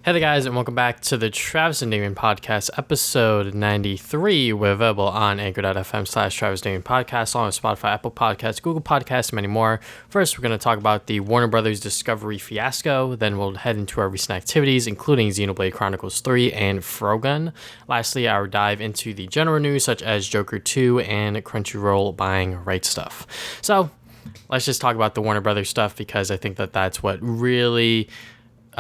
Hey there guys, and welcome back to the Travis and Damian Podcast, episode 93. We're available on anchor.fm/Travis Damian Podcast, along with Spotify, Apple Podcasts, Google Podcasts, and many more. First, we're going to talk about the Warner Brothers Discovery Fiasco. Then we'll head into our recent activities, including Xenoblade Chronicles 3 and Frogun. Lastly, our dive into the general news, such as Joker 2 and Crunchyroll buying RightStuf. So, let's just talk about the Warner Brothers stuff, because I think that that's what really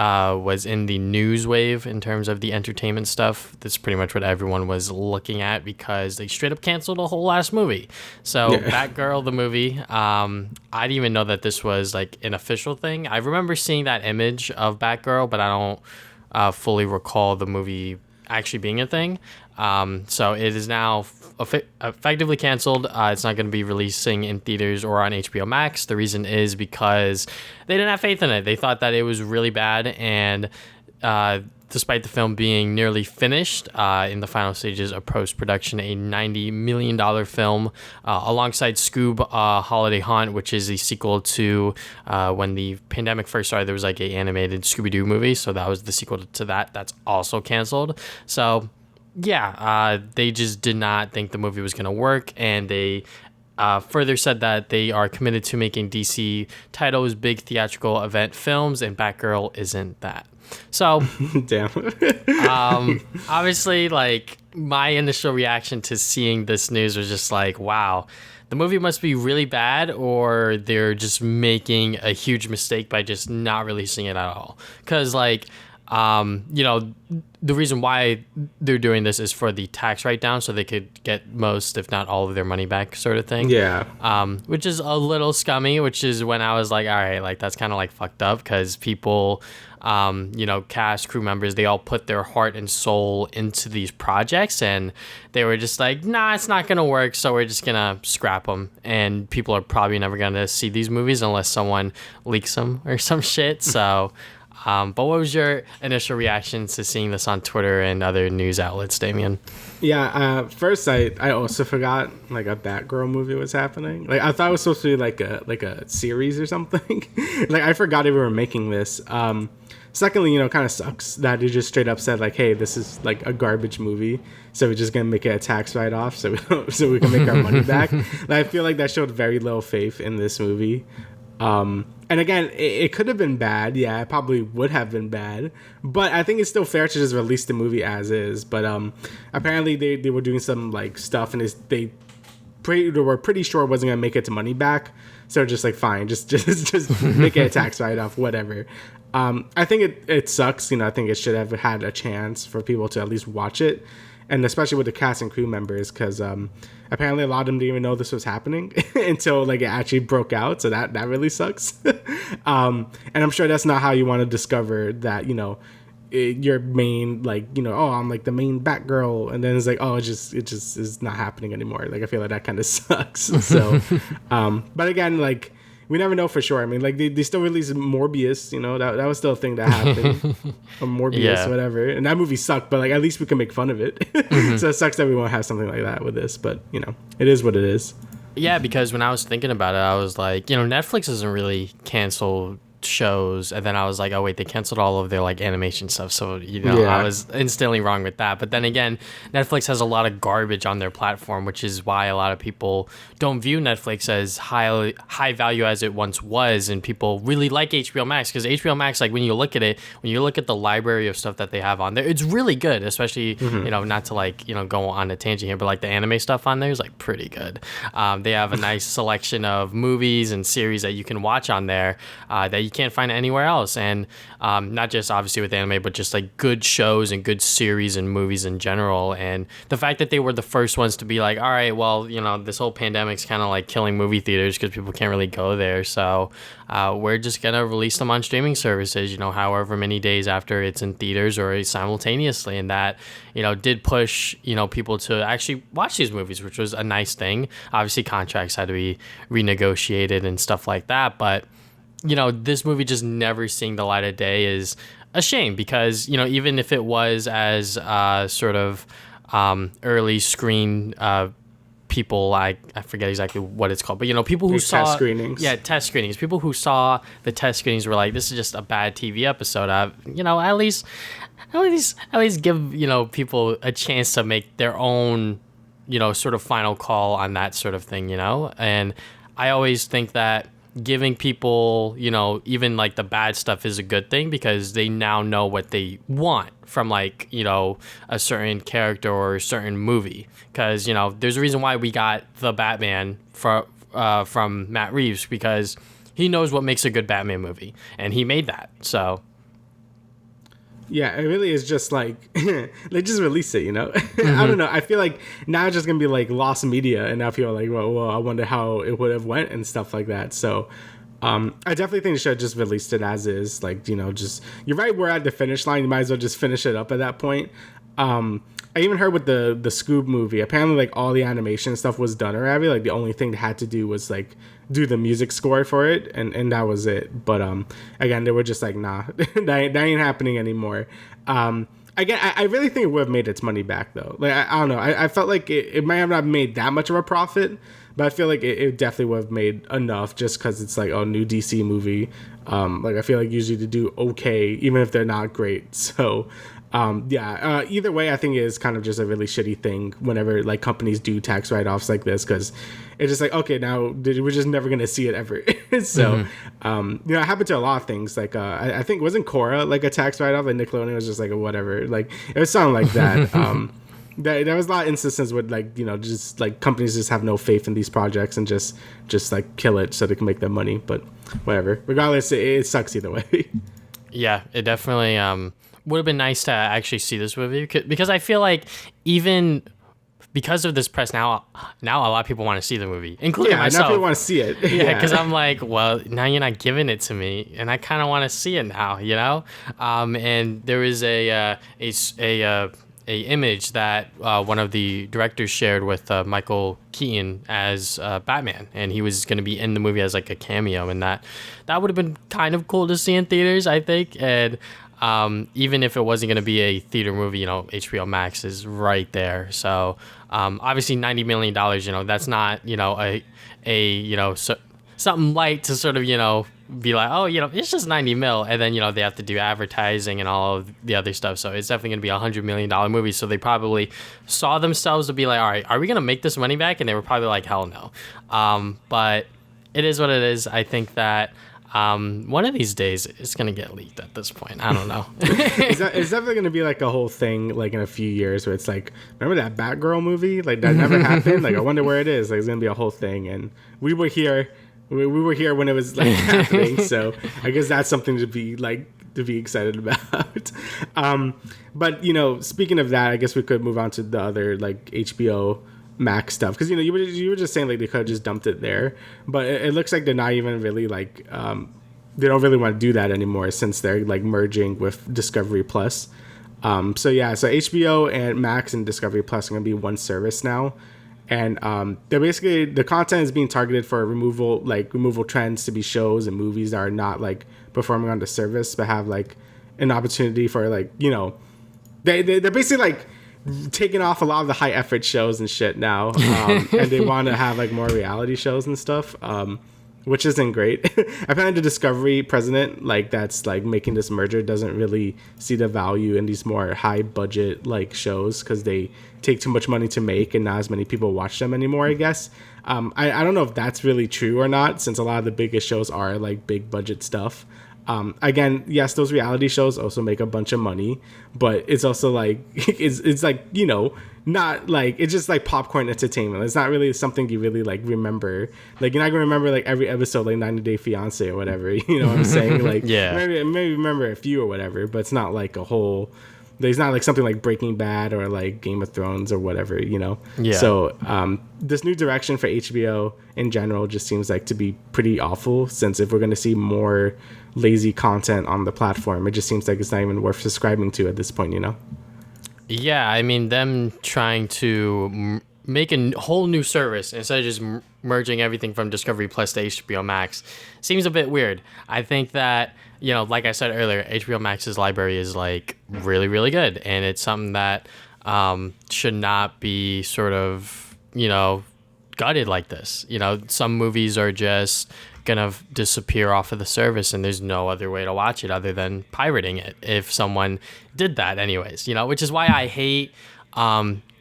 was in the news wave in terms of the entertainment stuff. That's pretty much what everyone was looking at, because they straight up canceled a whole last movie. So Batgirl, the movie, I didn't even know that this was like an official thing. I remember seeing that image of Batgirl, but I don't fully recall the movie actually being a thing. So it is now effectively canceled. It's not going to be releasing in theaters or on HBO Max. The reason is because they didn't have faith in it. They thought that it was really bad, and despite the film being nearly finished, in the final stages of post-production, a $90 million film alongside SCOOB, Holiday Haunt, which is the sequel to when the pandemic first started. There was like an animated Scooby-Doo movie, so that was the sequel to that. That's also canceled. So yeah, they just did not think the movie was going to work, and they further said that they are committed to making DC titles big theatrical event films, and Batgirl isn't that. So, damn. Obviously, like, my initial reaction to seeing this news was just like, wow, the movie must be really bad, or they're just making a huge mistake by just not releasing it at all. Because, like, the reason why they're doing this is for the tax write-down, so they could get most, if not all, of their money back, sort of thing. Yeah. Which is a little scummy, which is when I was like, all right, like, that's kind of like fucked up, because people, cast, crew members, they all put their heart and soul into these projects, and they were just like, nah, it's not gonna work, so we're just gonna scrap them, and people are probably never gonna see these movies unless someone leaks them or some shit. So but what was your initial reaction to seeing this on Twitter and other news outlets, Damian? Yeah, first I also forgot like a Batgirl movie was happening. Like, I thought it was supposed to be like a series or something. Like, I forgot they were making this. Secondly, kind of sucks that they just straight up said like, hey, this is like a garbage movie, so we're just gonna make it a tax write-off so we can make our money back. Like, I feel like that showed very little faith in this movie. And again, it could have been bad. Yeah, it probably would have been bad. But I think it's still fair to just release the movie as is. But apparently they were doing some like stuff, and they were pretty sure it wasn't gonna make it to money back. So just like, fine, just make it a tax write-off, whatever. I think it sucks. I think it should have had a chance for people to at least watch it, and especially with the cast and crew members, because apparently a lot of them didn't even know this was happening until like it actually broke out. So that really sucks. And I'm sure that's not how you want to discover that, your main, like, oh, I'm like the main Batgirl, and then it's like, oh, it just is not happening anymore. Like, I feel like that kind of sucks. So but again, like, we never know for sure. I mean, like, they still released Morbius, that was still a thing that happened. Or Morbius, whatever. And that movie sucked, but like, at least we can make fun of it. So it sucks that we won't have something like that with this, but it is what it is. Yeah, because when I was thinking about it, I was like, Netflix doesn't really cancel shows, and then I was like, oh wait, they canceled all of their like animation stuff, so I was instantly wrong with that. But then again, Netflix has a lot of garbage on their platform, which is why a lot of people don't view Netflix as high value as it once was, and people really like HBO Max, because HBO Max, like, when you look at the library of stuff that they have on there, it's really good, especially not to like go on a tangent here, but like the anime stuff on there is like pretty good. They have a nice selection of movies and series that you can watch on there that you can't find anywhere else, and not just obviously with anime, but just like good shows and good series and movies in general. And the fact that they were the first ones to be like, all right, well, this whole pandemic's kind of like killing movie theaters because people can't really go there, so we're just gonna release them on streaming services, however many days after it's in theaters or simultaneously. And that did push people to actually watch these movies, which was a nice thing. Obviously contracts had to be renegotiated and stuff like that, but this movie just never seeing the light of day is a shame, because, even if it was as sort of early screen people, I forget exactly what it's called, but people who like saw test screenings. Yeah, test screenings. People who saw the test screenings were like, this is just a bad TV episode. At least give people a chance to make their own sort of final call on that sort of thing. And I always think that giving people, even like the bad stuff is a good thing, because they now know what they want from like, a certain character or a certain movie. Because, there's a reason why we got the Batman from Matt Reeves, because he knows what makes a good Batman movie, and he made that. So yeah, it really is just like they just release it, I don't know. I feel like now it's just gonna be like lost media, and now people are like, well, I wonder how it would have went and stuff like that. So I definitely think they should have just released it as is. Like, just you're right. We're at the finish line. You might as well just finish it up at that point. I even heard with the SCOOB movie, apparently like all the animation stuff was done already. Like the only thing they had to do was like do the music score for it, and that was it. But again, they were just like, nah, that ain't happening anymore. Again, I really think it would have made its money back though. Like I don't know, I felt like it might have not made that much of a profit, but I feel like it definitely would have made enough, just because it's like a new DC movie. Like I feel like usually they do okay even if they're not great. So either way, I think it is kind of just a really shitty thing whenever like companies do tax write-offs like this, because it's just like, okay, now we're just never gonna see it ever. So it happened to a lot of things. Like I think, wasn't Korra like a tax write-off, and Nickelodeon was just like a whatever, like it was something like that. There was a lot of instances where like just like companies just have no faith in these projects and just like kill it so they can make their money. But whatever, regardless, it sucks either way. Yeah, it definitely would have been nice to actually see this movie, because I feel like even because of this press now a lot of people want to see the movie, including myself. Now people want to see it. Yeah, because I'm like, well, now you're not giving it to me, and I kind of want to see it now, and there is a image that one of the directors shared with Michael Keaton as Batman, and he was going to be in the movie as like a cameo, and that would have been kind of cool to see in theaters, I think. And even if it wasn't going to be a theater movie, HBO Max is right there. So obviously $90 million, that's not something light to sort of be like, oh, it's just 90 mil, and then they have to do advertising and all of the other stuff. So it's definitely going to be $100 million movie. So they probably saw themselves to be like, all right, are we going to make this money back? And they were probably like, hell no. But it is what it is. I think that one of these days it's gonna get leaked at this point. I don't know. It's definitely gonna be like a whole thing, like in a few years, where it's like, remember that Batgirl movie? Like that never happened. Like I wonder where it is. Like it's gonna be a whole thing, and we were here. We were here when it was like happening. So I guess that's something to be excited about. But speaking of that, I guess we could move on to the other like HBO Max stuff, because you were just saying like they could have just dumped it there, but it looks like they're not even really like they don't really want to do that anymore, since they're like merging with Discovery Plus. So HBO and Max and Discovery Plus are gonna be one service now, and they're basically, the content is being targeted for removal trends to be shows and movies that are not like performing on the service, but have like an opportunity for like they're basically like taking off a lot of the high effort shows and shit now, and they want to have like more reality shows and stuff, which isn't great. Apparently the Discovery president that's like making this merger doesn't really see the value in these more high budget like shows, because they take too much money to make and not as many people watch them anymore, I guess. I don't know if that's really true or not, since a lot of the biggest shows are like big budget stuff. Again, yes, those reality shows also make a bunch of money, but it's also like it's like not like, it's just like popcorn entertainment. It's not really something you really like remember. Like you're not gonna remember like every episode like 90 Day Fiance or whatever. You know what I'm saying? Like yeah, maybe remember a few or whatever, but it's not like a whole. There's not like something like Breaking Bad or like Game of Thrones or whatever, Yeah. So this new direction for HBO in general just seems like to be pretty awful, since if we're going to see more lazy content on the platform, it just seems like it's not even worth subscribing to at this point, Yeah, I mean, them trying to make a whole new service instead of just merging everything from Discovery Plus to HBO Max seems a bit weird. I think that, like I said earlier, HBO Max's library is like really, really good, and it's something that should not be sort of, gutted like this. You know, some movies are just gonna disappear off of the service, and there's no other way to watch it other than pirating it if someone did that anyways, you know, which is why I hate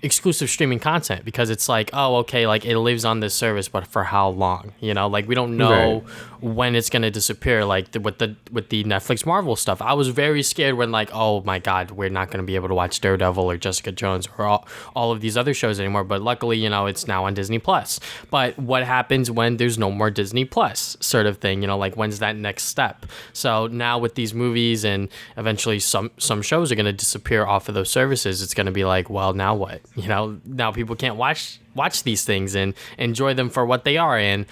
exclusive streaming content, because it's like, oh, okay, like it lives on this service, but for how long? You know, like we don't know when it's gonna disappear. Like with the Netflix Marvel stuff, I was very scared when like, oh my god, we're not gonna be able to watch Daredevil or Jessica Jones or all of these other shows anymore. But luckily, you know, it's now on Disney Plus. But what happens when there's no more Disney Plus, sort of thing? You know, like when's that next step? So now with these movies and eventually some shows are gonna disappear off of those services, it's gonna be like, well, now what? You know, now people can't watch these things and enjoy them for what they are. And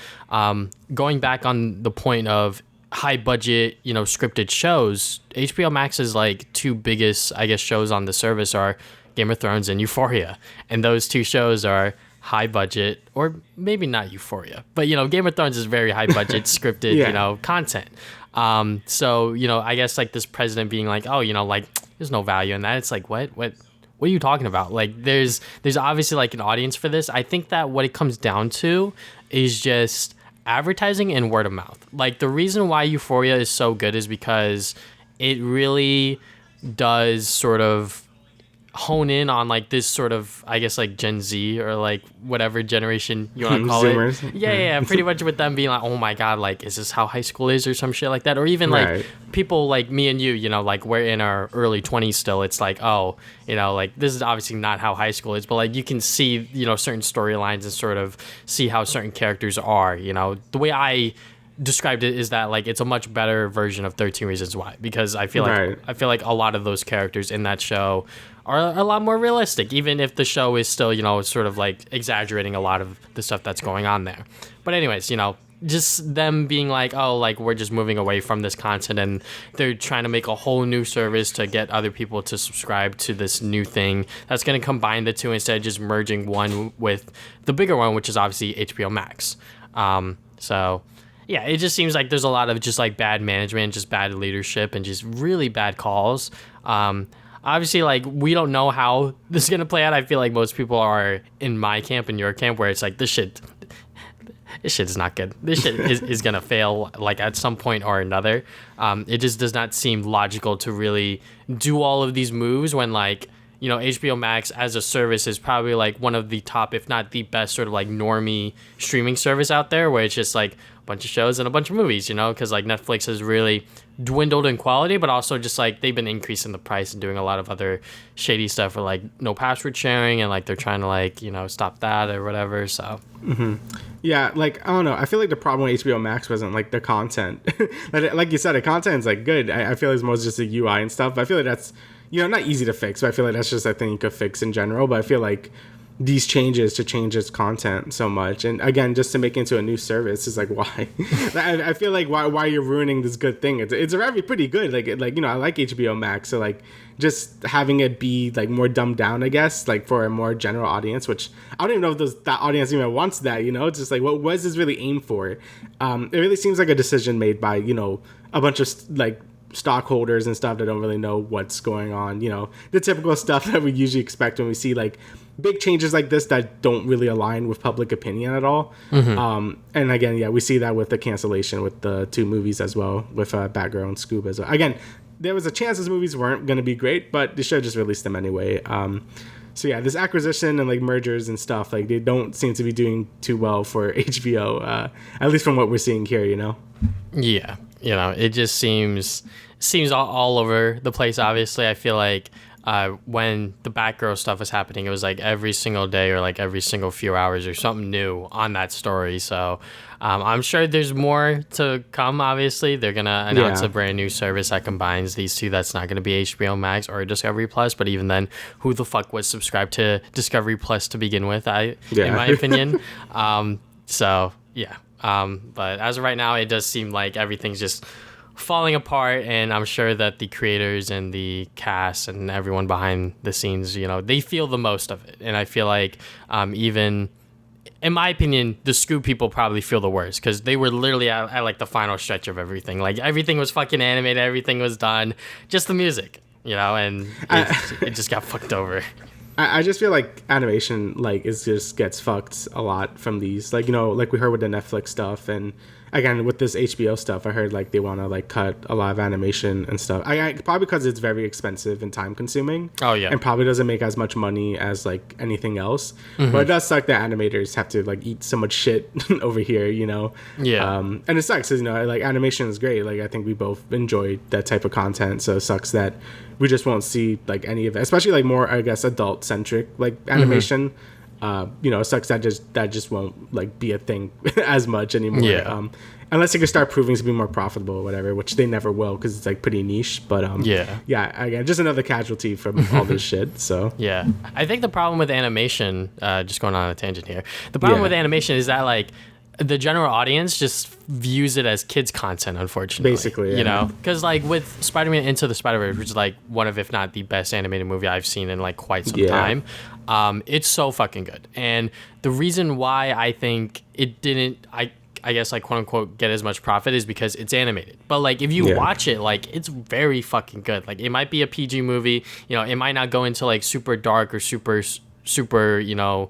going back on the point of high budget, you know, scripted shows, HBO Max's like two biggest, I guess, shows on the service are Game of Thrones and Euphoria. And those two shows are high budget, or maybe not Euphoria, but, you know, Game of Thrones is very high budget scripted, you know, content. So, you know, I guess like this president being like, oh, you know, like there's no value in that. It's like, what are you talking about? Like there's obviously like an audience for this. I think that what it comes down to is just advertising and word of mouth. Like the reason why Euphoria is so good is because it really does sort of hone in on like this sort of, I guess, like Gen Z or like whatever generation you want to call Zoomers. it. Yeah, pretty much, with them being like, oh my god, like is this how high school is or some shit like that? Or even like people like me and you know, like we're in our early 20s still. It's like, oh, you know, like this is obviously not how high school is, but like you can see, you know, certain storylines and sort of see how certain characters are. You know, the way I described it is that like it's a much better version of 13 Reasons Why, because I feel like a lot of those characters in that show are a lot more realistic, even if the show is still, you know, sort of like exaggerating a lot of the stuff that's going on there. But anyways, you know, just them being like, oh, like we're just moving away from this content, and they're trying to make a whole new service to get other people to subscribe to this new thing that's going to combine the two instead of just merging one with the bigger one, which is obviously HBO Max. So yeah, it just seems like there's a lot of just like bad management, just bad leadership, and just really bad calls. Obviously, like, we don't know how this is going to play out. I feel like most people are in my camp and your camp, where it's like, this shit is not good. This shit is going to fail, like, at some point or another. It just does not seem logical to really do all of these moves when, like, you know, HBO Max as a service is probably, like, one of the top, if not the best, sort of, like, normie streaming service out there, where it's just, like, a bunch of shows and a bunch of movies, you know, because, like, Netflix has really dwindled in quality, but also just like they've been increasing the price and doing a lot of other shady stuff with like no password sharing, and like they're trying to like, you know, stop that or whatever. So yeah, like I don't know, I feel like the problem with HBO Max wasn't like the content. Like you said, the content's like good. I feel like it's most just the UI and stuff, but I feel like that's, you know, not easy to fix, but I feel like that's just a thing you could fix in general. But I feel like these changes to change its content so much, and again, just to make it into a new service is like, why? I feel like why you're ruining this good thing. It's already pretty good. Like you know, I like HBO Max, so like just having it be like more dumbed down, I guess, like for a more general audience, which I don't even know if that audience even wants that. You know, it's just like, what was this really aimed for? It really seems like a decision made by, you know, a bunch of like stockholders and stuff that don't really know what's going on. You know, the typical stuff that we usually expect when we see like big changes like this that don't really align with public opinion at all. And again, yeah, we see that with the cancellation with the two movies as well, with Batgirl and SCOOB as well. Again, there was a chance these movies weren't going to be great, but they should have just released them anyway. So yeah, this acquisition and like mergers and stuff, like they don't seem to be doing too well for HBO, at least from what we're seeing here, you know? Yeah, you know, it just seems all over the place. Obviously, I feel like when the Batgirl stuff was happening, it was like every single day or like every single few hours or something new on that story. So I'm sure there's more to come. Obviously, they're going to announce a brand new service that combines these two. That's not going to be HBO Max or Discovery Plus. But even then, who the fuck was subscribed to Discovery Plus to begin with, in my opinion. So, yeah. But as of right now, it does seem like everything's just falling apart, and I'm sure that the creators and the cast and everyone behind the scenes, you know, they feel the most of it. And I feel like even in my opinion, the SCOOB people probably feel the worst, because they were literally at like the final stretch of everything. Like everything was fucking animated, everything was done, just the music, you know, and it just got fucked over. I just feel like animation like is just gets fucked a lot from these, like, you know, like we heard with the Netflix stuff, and again with this HBO stuff I heard like they want to like cut a lot of animation and stuff. I probably because it's very expensive and time consuming. Oh yeah. And probably doesn't make as much money as like anything else. But it does suck that animators have to like eat so much shit over here, you know. Yeah. And it sucks because, you know, like animation is great, like I think we both enjoy that type of content, so it sucks that we just won't see like any of it, especially like more, I guess, adult centric like animation. You know, it sucks that just won't like be a thing as much anymore. Yeah. Unless they can start proving to be more profitable or whatever, which they never will because it's like pretty niche. But yeah, again, just another casualty from all this shit. So yeah, I think the problem with animation, just going on a tangent here, the problem with animation is that like the general audience just views it as kids content, unfortunately. Basically, yeah. You know, because like with Spider-Man Into the Spider-Verse, which is like one of, if not the best animated movie I've seen in like quite some time, it's so fucking good. And the reason why I think it didn't, I guess like quote unquote get as much profit is because it's animated. But like if you watch it, like it's very fucking good. Like it might be a PG movie, you know, it might not go into like super dark or super, you know,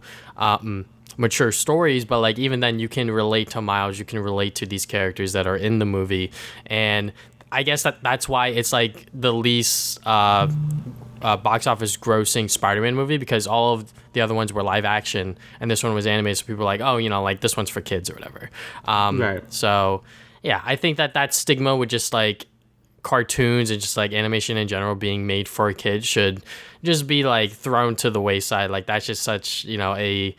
mature stories, but like even then you can relate to Miles, you can relate to these characters that are in the movie, and I guess that's why it's like the least box office grossing Spider-Man movie, because all of the other ones were live action and this one was animated, so people were like, oh, you know, like this one's for kids or whatever. Right. So yeah, I think that stigma with just like cartoons and just like animation in general being made for kids should just be like thrown to the wayside. Like that's just such, you know, a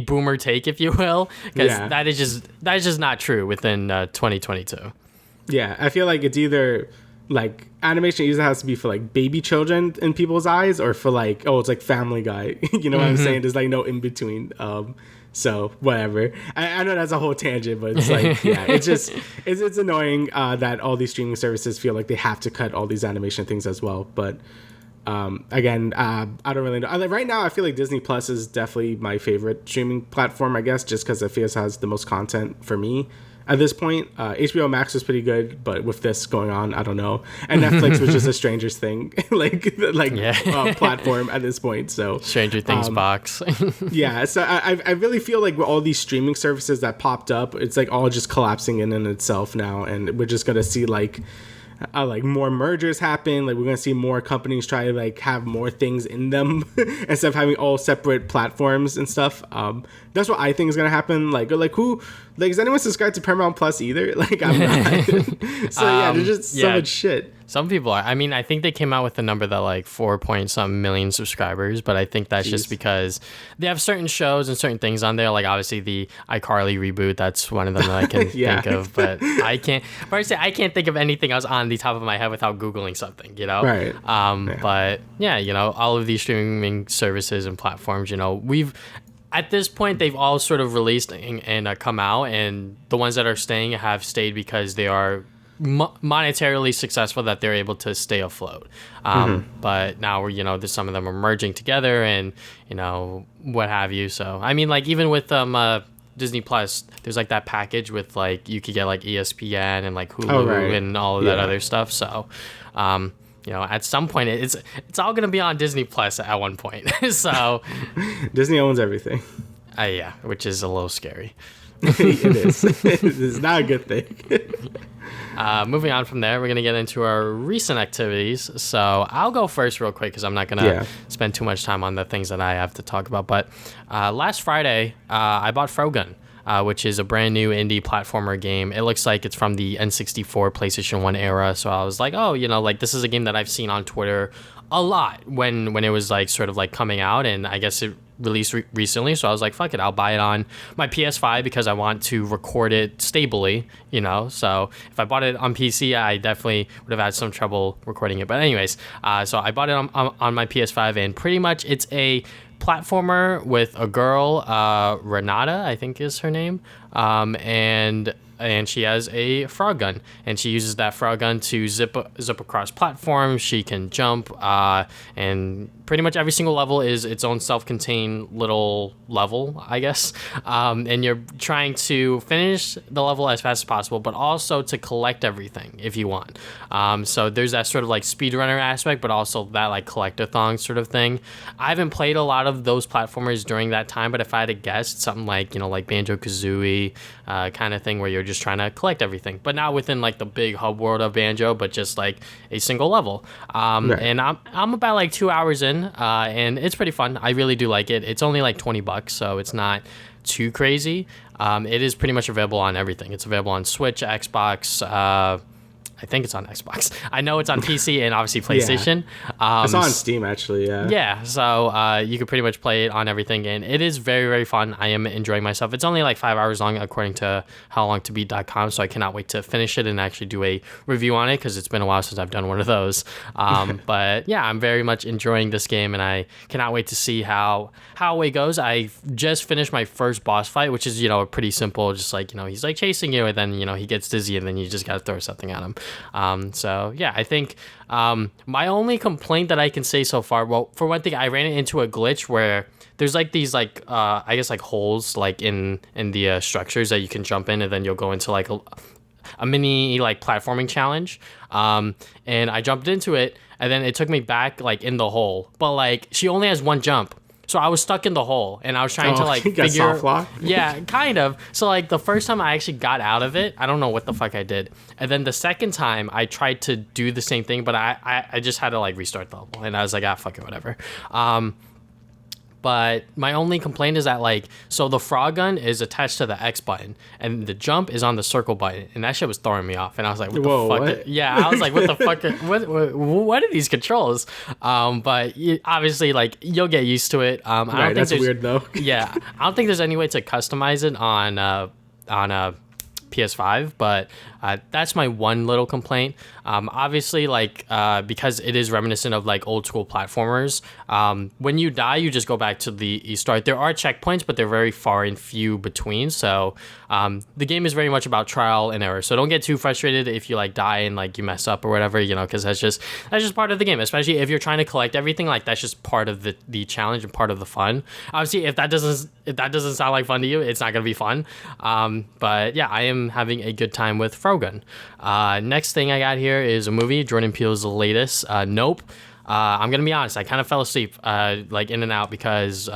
boomer take, if you will, because that is just not true within 2022. Yeah, I feel like it's either like animation either has to be for like baby children in people's eyes, or for like, oh, it's like Family Guy. You know what I'm saying? There's like no in between. So whatever. I know that's a whole tangent, but it's like, yeah, it's just it's annoying that all these streaming services feel like they have to cut all these animation things as well. But again, I don't really know. Right now, I feel like Disney Plus is definitely my favorite streaming platform, I guess, just because it feels has the most content for me at this point. HBO Max was pretty good, but with this going on, I don't know. And Netflix was just a Stranger Thing platform at this point. So Stranger Things box. Yeah, so I really feel like with all these streaming services that popped up, it's like all just collapsing in itself now, and we're just gonna see like more mergers happen. Like we're gonna see more companies try to like have more things in them instead of having all separate platforms and stuff. That's what I think is gonna happen. Like who, like, is anyone subscribed to Paramount Plus either? Like I'm not. So yeah, there's just so much shit. Some people are. I mean, I think they came out with the number that like 4-point-something million subscribers, but I think that's just because they have certain shows and certain things on there. Like obviously the iCarly reboot, that's one of them that I can think of, but I can't. First, I can't think of anything else on the top of my head without Googling something, you know? Right. But yeah, you know, all of these streaming services and platforms, you know, at this point, they've all sort of released and come out, and the ones that are staying have stayed because they are monetarily successful, that they're able to stay afloat. But now you know, there's some of them are merging together and, you know, what have you. So, I mean, like even with Disney Plus, there's like that package with like, you could get like ESPN and like Hulu and all of that other stuff. So, you know, at some point it's all going to be on Disney Plus at one point. So Disney owns everything. Yeah, which is a little scary. It is. It's not a good thing. Moving on from there, we're going to get into our recent activities. So I'll go first real quick because I'm not going to spend too much time on the things that I have to talk about. But last Friday, I bought Frogun, which is a brand new indie platformer game. It looks like it's from the N64 PlayStation 1 era. So I was like, oh, you know, like this is a game that I've seen on Twitter a lot when it was like sort of like coming out, and I guess it released recently. So I was like, fuck it, I'll buy it on my PS5 because I want to record it stably, you know. So if I bought it on PC, I definitely would have had some trouble recording it. But anyways, so I bought it on my PS5, and pretty much it's a platformer with a girl, Renata, I think is her name, and and she has a Frogun, and she uses that Frogun to zip across platforms. She can jump, and pretty much every single level is its own self-contained little level, I guess. And you're trying to finish the level as fast as possible, but also to collect everything if you want. So there's that sort of like speedrunner aspect, but also that like collectathon sort of thing. I haven't played a lot of those platformers during that time, but if I had to guess, it's something like, like Banjo-Kazooie kind of thing where you're just trying to collect everything, but not within like the big hub world of Banjo, but just like a single level. Right. And I'm about like 2 hours in, and it's pretty fun. I really do like it. It's only like $20, so it's not too crazy. It is pretty much available on everything. It's available on Switch, Xbox, I think it's on Xbox. I know it's on PC and obviously PlayStation. Yeah. It's on Steam, actually, yeah. Yeah, so you can pretty much play it on everything, and it is very, very fun. I am enjoying myself. It's only like 5 hours long, according to howlongtobeat.com, so I cannot wait to finish it and actually do a review on it, because it's been a while since I've done one of those. But yeah, I'm very much enjoying this game, and I cannot wait to see how it goes. I just finished my first boss fight, which is, pretty simple. Just like, he's like chasing you, and then, he gets dizzy, and then you just got to throw something at him. So yeah, I think my only complaint that I can say so far, well, for one thing, I ran into a glitch where there's like these like I guess like holes like in the structures that you can jump in, and then you'll go into like a mini like platforming challenge, and I jumped into it, and then it took me back like in the hole, but like she only has one jump. So I was stuck in the hole, and I was trying to like figure. Soft lock? Yeah, kind of. So like the first time I actually got out of it, I don't know what the fuck I did, and then the second time I tried to do the same thing, but I just had to like restart the level, and I was like, fuck it, whatever. But my only complaint is that like, so the Frogun is attached to the X button, and the jump is on the circle button, and that shit was throwing me off, and I was like, what the fuck? What? Yeah, I was like, what the fuck? What are these controls? But obviously, like, you'll get used to it. I don't think that's weird though. Yeah, I don't think there's any way to customize it on a PS5, but that's my one little complaint. Obviously, like, because it is reminiscent of like old school platformers, when you die, you just go back to the start. There are checkpoints, but they're very far and few between. So the game is very much about trial and error. So don't get too frustrated if you like die and like you mess up or whatever, because that's just part of the game. Especially if you're trying to collect everything, like that's just part of the challenge and part of the fun. Obviously, if that doesn't sound like fun to you, it's not gonna be fun. But yeah, I am having a good time with Frogun. Next thing I got here is a movie, Jordan Peele's latest, Nope. I'm gonna be honest, I kind of fell asleep like in and out, because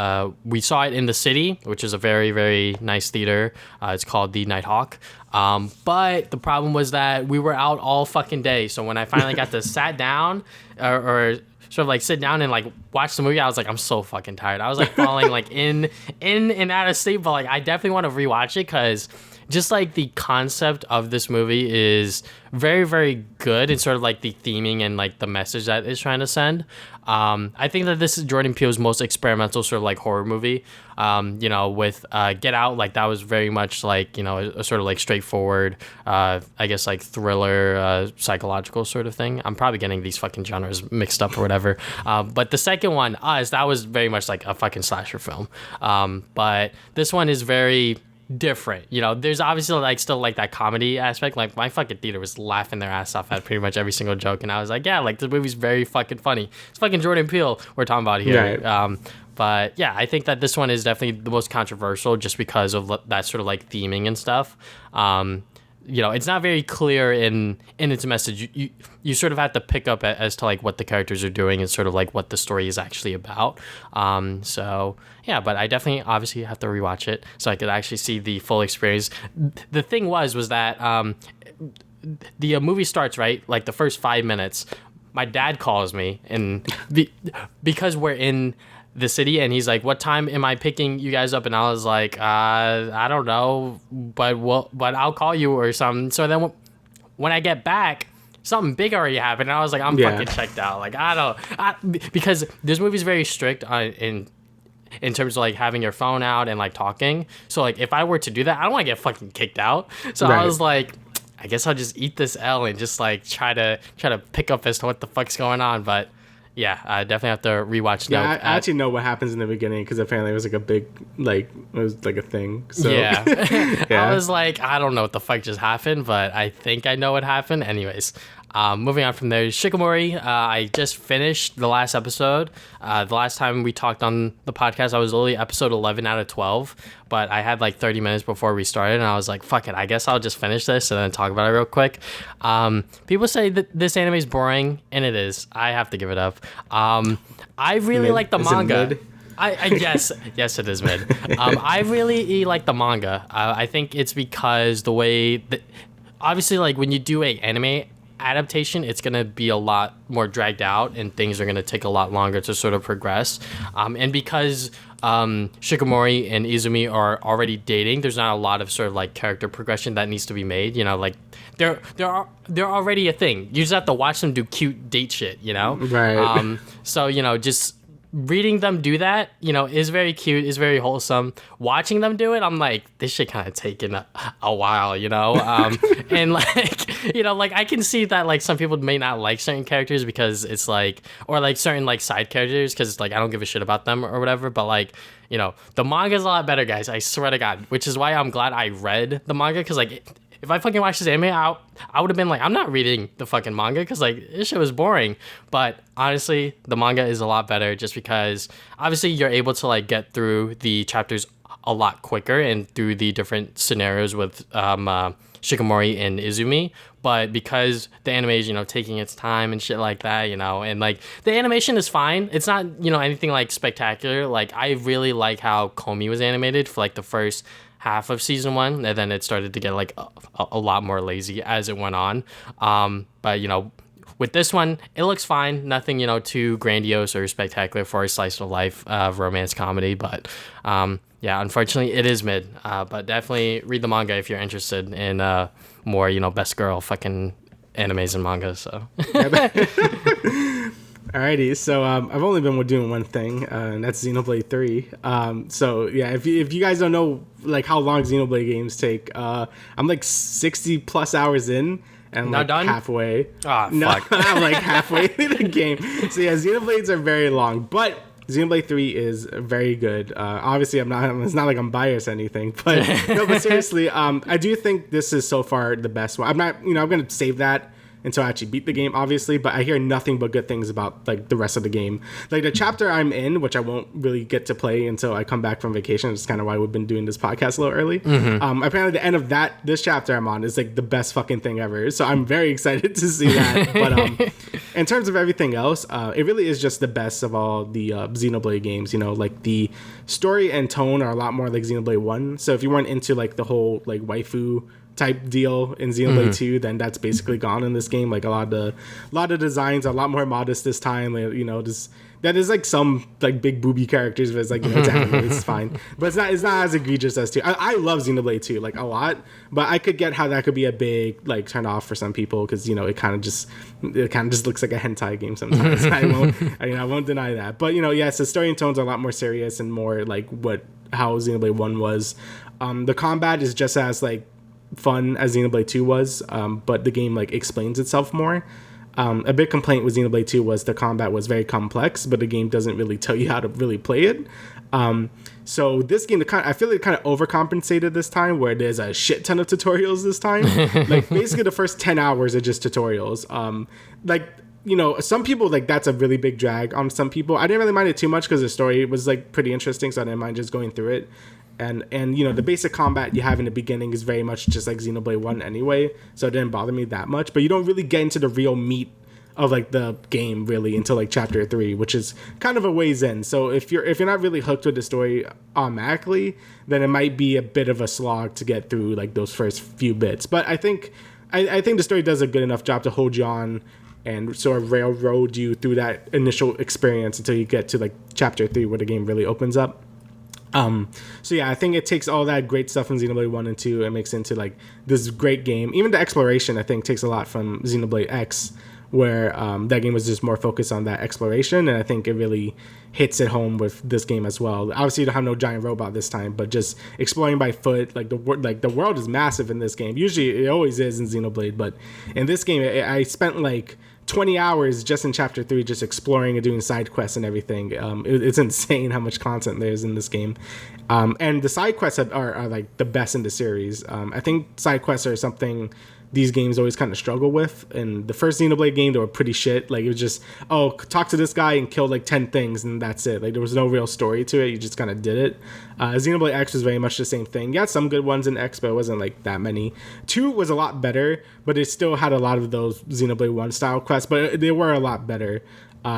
we saw it in the City, which is a very, very nice theater. It's called the Nighthawk. But the problem was that we were out all fucking day, so when I finally got to sat down or sort of like sit down and like watch the movie, I was like, I'm so fucking tired. I was like falling like in and out of sleep, but like I definitely want to rewatch it, because just like the concept of this movie is very, very good, and sort of like the theming and like the message that it's trying to send. I think that this is Jordan Peele's most experimental sort of like horror movie. With Get Out, like that was very much like, a sort of like straightforward, I guess like thriller, psychological sort of thing. I'm probably getting these fucking genres mixed up or whatever. But the second one, Us, that was very much like a fucking slasher film. But this one is very different. There's obviously like still like that comedy aspect. Like my fucking theater was laughing their ass off at pretty much every single joke, and I was like, yeah, like this movie's very fucking funny. It's fucking Jordan Peele we're talking about here. Right. But yeah, I think that this one is definitely the most controversial, just because of that sort of like theming and stuff. It's not very clear in its message. You sort of have to pick up as to like what the characters are doing and sort of like what the story is actually about. So yeah, but I definitely obviously have to rewatch it so I could actually see the full experience. The thing was that the movie starts, right, like the first 5 minutes. My dad calls me, and because we're in the city, and he's like, what time am I picking you guys up? And I was like, I don't know, but I'll call you or something. So then when I get back, something big already happened, and I was like, I'm fucking checked out. Like, because this movie's very strict in terms of like having your phone out and like talking. So like if I were to do that, I don't want to get fucking kicked out. So I was like, I guess I'll just eat this L and just like try to pick up as to what the fuck's going on. But Yeah, I definitely have to rewatch. Yeah, I actually know what happens in the beginning because apparently it was like a big, like, it was like a thing. So Yeah. yeah. I was like, I don't know what the fuck just happened, but I think I know what happened. Anyways, moving on from there, Shikimori. I just finished the last episode. The last time we talked on the podcast, I was only episode 11 out of 12, but I had like 30 minutes before we started, and I was like, fuck it, I guess I'll just finish this and then talk about it real quick. People say that this anime is boring, and it is. I have to give it up. I really like the manga. Yes, it is mid. I really like the manga. I think it's because the way that, obviously, like when you do a anime adaptation, it's gonna be a lot more dragged out, and things are gonna take a lot longer to sort of progress. And because Shikimori and Izumi are already dating, there's not a lot of sort of like character progression that needs to be made. You know, like they're already a thing. You just have to watch them do cute date shit. You know, Right. So you know, just reading them do that, you know, is very cute, is very wholesome. Watching them do it, I'm like, this shit kind of taking a while, you know? And like, you know, like I can see that like some people may not like certain characters because it's like, or like certain like side characters because like I don't give a shit about them or whatever, but like, you know, the manga's a lot better, guys, I swear to God, which is why I'm glad I read the manga because like, if I fucking watched this anime, I would have been like, I'm not reading the fucking manga because like this shit was boring. But honestly, the manga is a lot better just because obviously you're able to like get through the chapters a lot quicker and through the different scenarios with Shikimori and Izumi. But because the anime is, you know, taking its time and shit like that, you know, and like the animation is fine. It's not, you know, anything like spectacular. Like I really like how Komi was animated for like the first half of season 1, and then it started to get like a lot more lazy as it went on. But you know, with this one, it looks fine. Nothing, you know, too grandiose or spectacular for a slice of life romance comedy. But yeah, unfortunately, it is mid. But definitely read the manga if you're interested in more, you know, best girl fucking animes and mangas. So. Alrighty, so I've only been doing one thing, and that's Xenoblade 3. So yeah, if you guys don't know like how long Xenoblade games take, I'm like 60 plus hours in, and I'm Not like done? halfway. Ah, No, fuck. I'm like halfway in the game. So yeah, Xenoblades are very long, but Xenoblade 3 is very good. Obviously, it's not like I'm biased or anything, but no, but seriously, I do think this is so far the best one. I'm not, you know, I'm gonna save that until I actually beat the game, obviously, but I hear nothing but good things about like the rest of the game. Like the chapter I'm in, which I won't really get to play until I come back from vacation. It's kind of why we've been doing this podcast a little early. Apparently the end of this chapter I'm on is like the best fucking thing ever. So I'm very excited to see that. But in terms of everything else, it really is just the best of all the Xenoblade games. You know, like the story and tone are a lot more like Xenoblade 1. So if you weren't into like the whole like waifu type deal in Xenoblade 2, then that's basically gone in this game. Like a lot of designs are a lot more modest this time. Like, you know, just that is like some like big booby characters, but it's like, you know, it's anime, it's fine. But it's not as egregious as 2. I love Xenoblade 2 like a lot, but I could get how that could be a big like turn off for some people because, you know, it kind of just looks like a hentai game sometimes. I won't deny that. But, you know, yes, the story and tones are a lot more serious and more like how Xenoblade 1 was. The combat is just as like fun as Xenoblade 2 was, but the game like explains itself more. A big complaint with Xenoblade 2 was the combat was very complex, but the game doesn't really tell you how to really play it. So this game, I feel it kind of overcompensated this time, where there's a shit ton of tutorials this time. Like basically the first 10 hours are just tutorials. Like, you know, some people like that's a really big drag on some people. I didn't really mind it too much because the story was like pretty interesting, so I didn't mind just going through it. And you know, the basic combat you have in the beginning is very much just like Xenoblade 1 anyway, so it didn't bother me that much. But you don't really get into the real meat of like the game really until like chapter 3, which is kind of a ways in. So if you're not really hooked with the story automatically, then it might be a bit of a slog to get through like those first few bits. But I think the story does a good enough job to hold you on and sort of railroad you through that initial experience until you get to like chapter 3 where the game really opens up. So yeah, I think it takes all that great stuff from Xenoblade 1 and 2 and makes it into like this great game. Even the exploration, I think, takes a lot from Xenoblade X, where that game was just more focused on that exploration, and I think it really hits it home with this game as well. Obviously, you don't have no giant robot this time, but just exploring by foot, like the world is massive in this game. Usually, it always is in Xenoblade, but in this game, I spent like 20 hours just in chapter 3, just exploring and doing side quests and everything. It's insane how much content there is in this game. And the side quests are like the best in the series. I think side quests are something these games always kind of struggle with. In the first Xenoblade game, they were pretty shit. Like, it was just, oh, talk to this guy and kill like 10 things and that's it. Like, there was no real story to it. You just kind of did it. Xenoblade X was very much the same thing. You had some good ones in X, but it wasn't like that many. 2 was a lot better, but it still had a lot of those Xenoblade 1 style quests, but they were a lot better.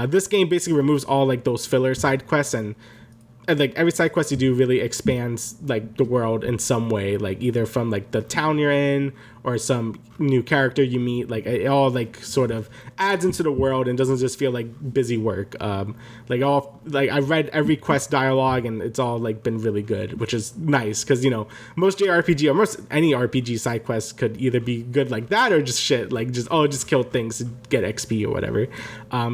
This game basically removes all like those filler side quests, and like every side quest you do really expands like the world in some way, like either from like the town you're in or some new character you meet. Like, it all like sort of adds into the world and doesn't just feel like busy work. Like I read every quest dialogue and it's all like been really good, which is nice because, you know, most JRPG or most any RPG side quests could either be good like that or just shit, like just kill things to get XP or whatever.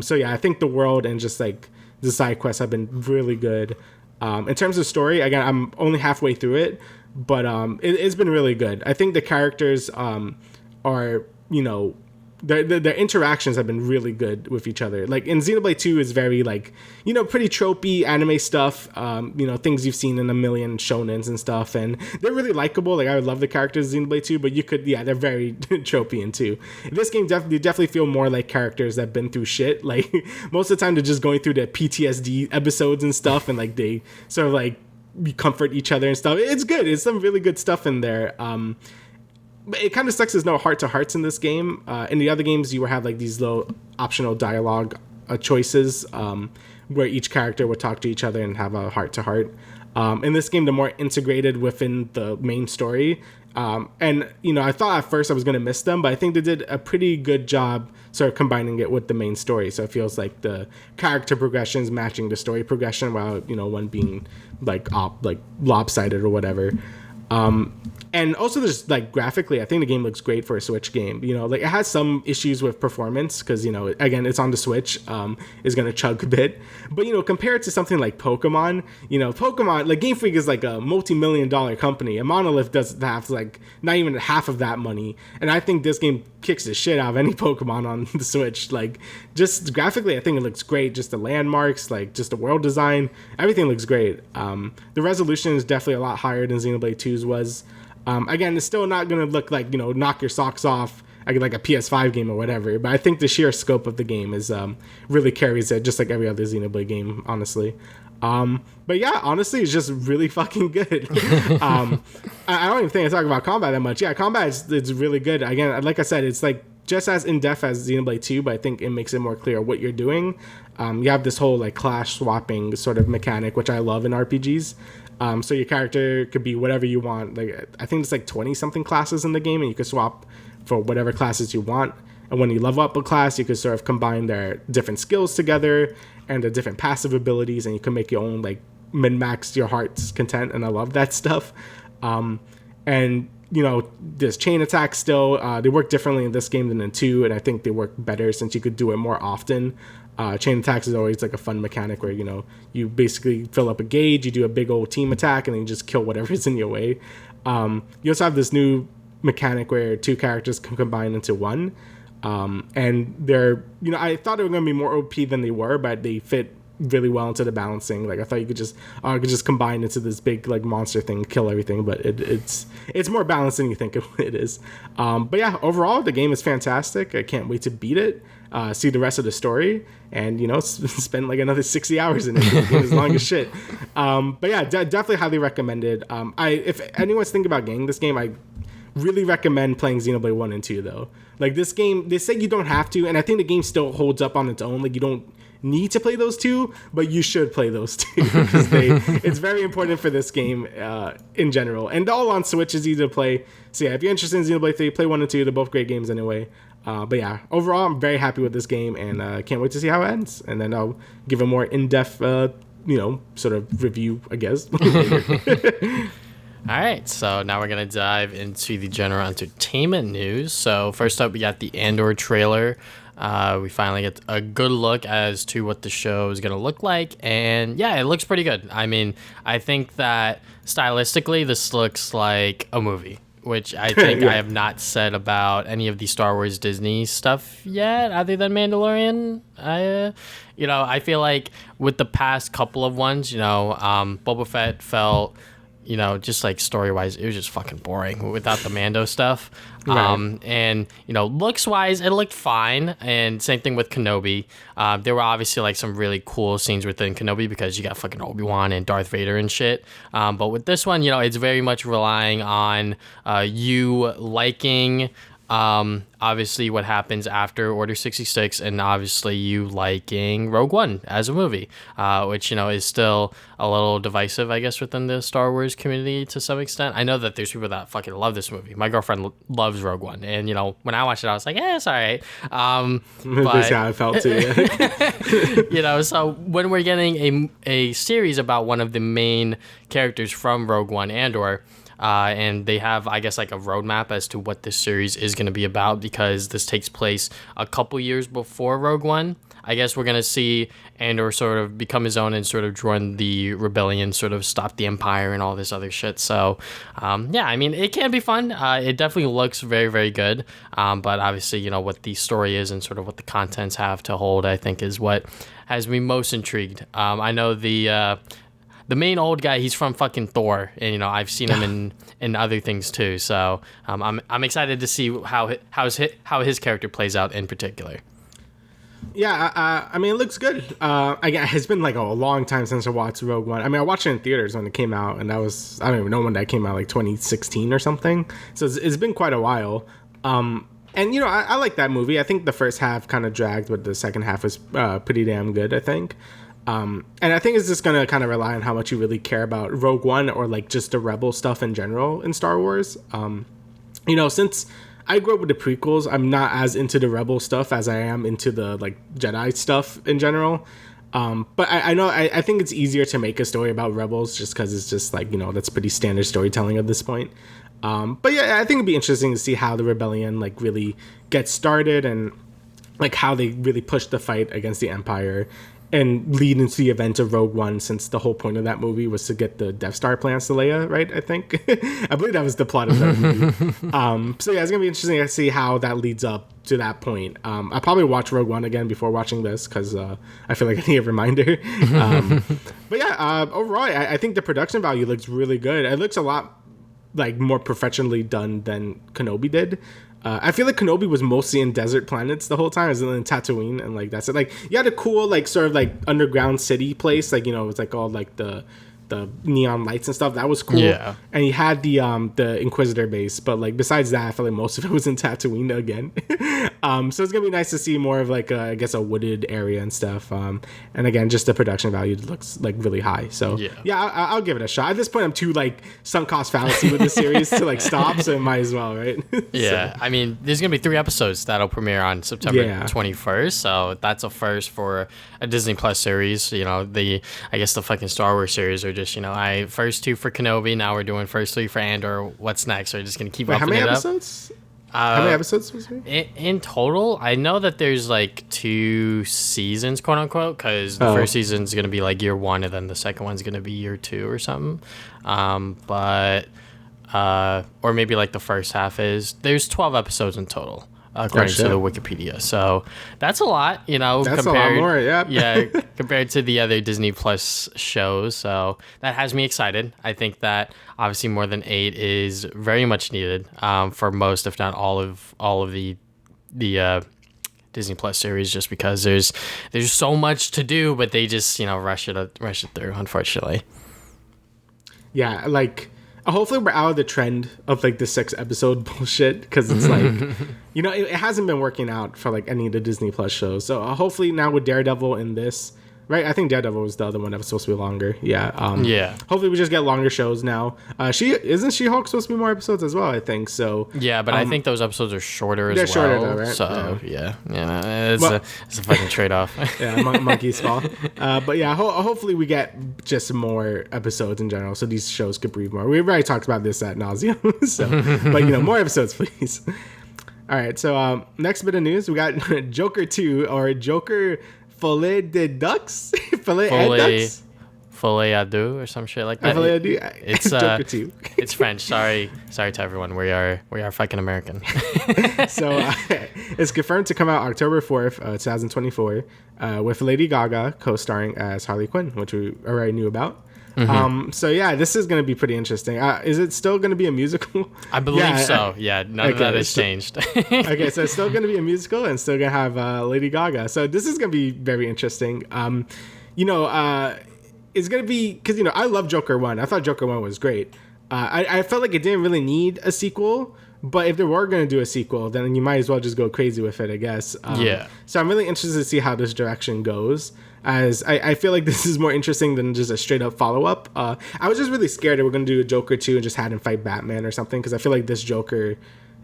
So yeah, I think the world and just like the side quests have been really good. In terms of story, again, I'm only halfway through it, but it's been really good. I think the characters are, you know, their interactions have been really good with each other. Like in Xenoblade 2 is very like, you know, pretty tropey anime stuff, you know, things you've seen in a million shonens and stuff, and they're really likable. Like, I would love the characters in Xenoblade 2, but they're very tropey in 2. In this game, you definitely feel more like characters that have been through shit. Like, most of the time they're just going through the PTSD episodes and stuff, and like they sort of like comfort each other and stuff. It's good. It's some really good stuff in there. But it kind of sucks there's no heart-to-hearts in this game. In the other games, you would have like these little optional dialogue choices where each character would talk to each other and have a heart-to-heart. In this game, they're more integrated within the main story. And, you know, I thought at first I was going to miss them, but I think they did a pretty good job sort of combining it with the main story. So it feels like the character progressions matching the story progression while, you know, one being like lopsided or whatever. And also just like graphically, I think the game looks great for a Switch game. You know, like it has some issues with performance because, you know, again, it's on the Switch, is going to chug a bit. But, you know, compared to something like Pokemon, you know, like Game Freak is like a multi-million-dollar company, and Monolith doesn't have like not even half of that money. And I think this game kicks the shit out of any Pokemon on the Switch. Like, just graphically, I think it looks great. Just the landmarks, like just the world design, everything looks great. The resolution is definitely a lot higher than Xenoblade 2's was. Again, it's still not going to look like, you know, knock your socks off like a PS5 game or whatever, but I think the sheer scope of the game is really carries it, just like every other Xenoblade game, honestly. But yeah, honestly, it's just really fucking good. I don't even think I talk about combat that much. Yeah, combat it's really good. Again, like I said, it's like just as in-depth as Xenoblade 2, but I think it makes it more clear what you're doing. You have this whole like class swapping sort of mechanic, which I love in RPGs. So your character could be whatever you want. Like, I think it's like 20 something classes in the game, and you could swap for whatever classes you want. And when you level up a class, you could sort of combine their different skills together and the different passive abilities, and you can make your own, like, min-max your heart's content. And I love that stuff. And, you know, there's chain attacks still. They work differently in this game than in 2, and I think they work better since you could do it more often. Chain attacks is always like a fun mechanic where, you know, you basically fill up a gauge, you do a big old team attack, and then you just kill whatever's in your way. You also have this new mechanic where 2 characters can combine into one. And they're, you know, I thought they were going to be more OP than they were, but they fit really well into the balancing. Like, I thought you could just combine into this big like monster thing, kill everything, but it's more balanced than you think it is. But yeah, overall the game is fantastic. I can't wait to beat it, see the rest of the story, and, you know, spend like another 60 hours in it. The game is long as shit. But yeah, definitely highly recommended. If anyone's thinking about getting this game, I really recommend playing Xenoblade 1 and 2 though. Like, this game, they say you don't have to, and I think the game still holds up on its own. Like, you don't need to play those 2, but you should play those 2 because it's very important for this game in general. And all on Switch is easy to play. So yeah, if you're interested in Xenoblade 3, play 1 and 2. They're both great games anyway. But yeah, overall, I'm very happy with this game, and can't wait to see how it ends. And then I'll give a more in-depth, you know, sort of review, I guess. All right, so now we're going to dive into the general entertainment news. So first up, we got the Andor trailer. We finally get a good look as to what the show is going to look like. And yeah, it looks pretty good. I mean, I think that stylistically, this looks like a movie, which I think Yeah. I have not said about any of the Star Wars Disney stuff yet, other than Mandalorian. I feel like with the past couple of ones, Boba Fett felt, just like story-wise, it was just fucking boring without the Mando stuff. Right. And, looks-wise, it looked fine. And same thing with Kenobi. There were obviously, like, some really cool scenes within Kenobi because you got fucking Obi-Wan and Darth Vader and shit. But with this one, it's very much relying on you liking... obviously what happens after Order 66, and obviously you liking Rogue One as a movie, which is still a little divisive, I guess, within the Star Wars community to some extent. I know that there's people that fucking love this movie. My girlfriend loves Rogue One, and when I watched it, I was like, it's all right. That's how I felt too. Yeah. So when we're getting a series about one of the main characters from Rogue One, Andor. And they have, I guess, like a roadmap as to what this series is going to be about, because this takes place a couple years before Rogue One. I guess we're going to see Andor sort of become his own and sort of join the rebellion, sort of stop the Empire and all this other shit. So, it can be fun. It definitely looks very, very good. But obviously, what the story is and sort of what the contents have to hold, I think, is what has me most intrigued. I know the main old guy, he's from fucking Thor, and I've seen him in other things too. So I'm excited to see how his character plays out in particular. Yeah, it looks good. Again, it's been like a long time since I watched Rogue One. I watched it in theaters when it came out, and that was, I don't even know when that came out, like 2016 or something. So it's been quite a while. And I like that movie. I think the first half kind of dragged, but the second half was pretty damn good, I think. And I think it's just going to kind of rely on how much you really care about Rogue One or like just the Rebel stuff in general in Star Wars. Since I grew up with the prequels, I'm not as into the Rebel stuff as I am into the like Jedi stuff in general. But I think it's easier to make a story about Rebels just because it's just like, that's pretty standard storytelling at this point. But yeah, I think it'd be interesting to see how the rebellion like really gets started and like how they really push the fight against the Empire and lead into the event of Rogue One, since the whole point of that movie was to get the Death Star plans to Leia, right? I think. I believe that was the plot of that movie. So yeah, it's going to be interesting to see how that leads up to that point. I'll probably watch Rogue One again before watching this, because I feel like I need a reminder. But yeah, overall, I think the production value looks really good. It looks a lot like more professionally done than Kenobi did. I feel like Kenobi was mostly in desert planets the whole time, as in Tatooine, and like that's it. Like you had a cool like sort of like underground city place, like it was like all like the neon lights and stuff. That was cool. Yeah. And you had the Inquisitor base, but like besides that, I feel like most of it was in Tatooine again. So it's gonna be nice to see more of like I guess a wooded area and stuff. And again, just the production value looks like really high. So yeah, I'll give it a shot. At this point, I'm too like sunk cost fallacy with the series to like stop, so it might as well, right? Yeah, So. There's gonna be 3 episodes that'll premiere on September 21st. So that's a first for a Disney Plus series. I guess the fucking Star Wars series are just first 2 for Kenobi. Now we're doing first 3 for Andor. What's next? We're just gonna keep upping it up. How many episodes was it? In total, I know that there's like 2 seasons, quote unquote, because the first season's gonna be like year 1, and then the second one's gonna be year 2 or something. Or maybe like the first half is. There's 12 episodes in total, according to the Wikipedia. So that's a lot, That's a lot more, yeah, compared to the other Disney Plus shows. So that has me excited. I think that obviously more than 8 is very much needed for most, if not all of the Disney Plus series, just because there's so much to do, but they just rush it through, unfortunately. Yeah, like. Hopefully we're out of the trend of like the 6-episode bullshit, because it's like it hasn't been working out for like any of the Disney Plus shows. So hopefully now with Daredevil in this, right? I think Daredevil was the other one that was supposed to be longer. Yeah. Hopefully we just get longer shows now. She-Hulk supposed to be more episodes as well, I think. So yeah, but I think those episodes are shorter as well. They're shorter though, right? So it's a fucking trade-off. Yeah, monkey's paw. But yeah, hopefully we get just more episodes in general, so these shows could breathe more. We've already talked about this ad nauseum. So, but more episodes, please. All right, so next bit of news, we got Joker 2, or Joker Folie de Ducks? Folie Folie à Deux or some shit like that. Folie à Deux. It's Joker 2. It's French. Sorry to everyone. We are fucking American. So it's confirmed to come out October 4th, 2024, with Lady Gaga co-starring as Harley Quinn, which we already knew about. So yeah, this is going to be pretty interesting. Is it still going to be a musical? I believe so. Yeah, none of that has changed. Okay, so it's still going to be a musical and still going to have Lady Gaga. So this is going to be very interesting. It's going to be, because, I love Joker 1. I thought Joker 1 was great. I felt like it didn't really need a sequel, but if they were going to do a sequel, then you might as well just go crazy with it, I guess. Yeah. So I'm really interested to see how this direction goes, as I feel like this is more interesting than just a straight up follow-up. I was just really scared that we're going to do a Joker 2 and just had him fight Batman or something, because I feel like this Joker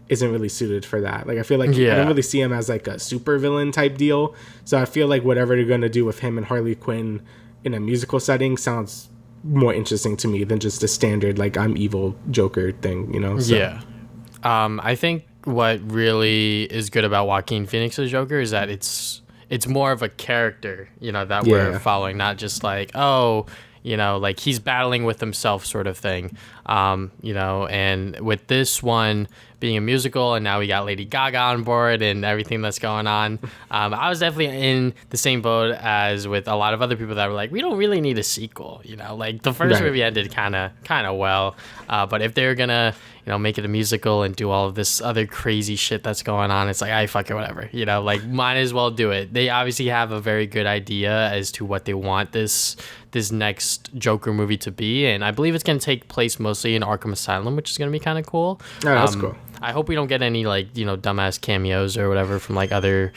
isn't really suited for that. Like, I feel like I don't really see him as like a super villain type deal. So I feel like whatever they're going to do with him and Harley Quinn in a musical setting sounds more interesting to me than just a standard like I'm evil Joker thing, So. Yeah. I think what really is good about Joaquin Phoenix's Joker is that it's more of a character, that we're following, not just like, like he's battling with himself sort of thing. And with this one being a musical, and now we got Lady Gaga on board and everything that's going on, I was definitely in the same boat as with a lot of other people that were like, we don't really need a sequel, like the first movie ended kind of well, but if they're gonna make it a musical and do all of this other crazy shit that's going on, it's like, fuck it, whatever, like might as well do it. They obviously have a very good idea as to what they want this next Joker movie to be, and I believe it's going to take place mostly in Arkham Asylum, which is going to be kind of cool. Oh, that's cool. I hope we don't get any like dumbass cameos or whatever from like other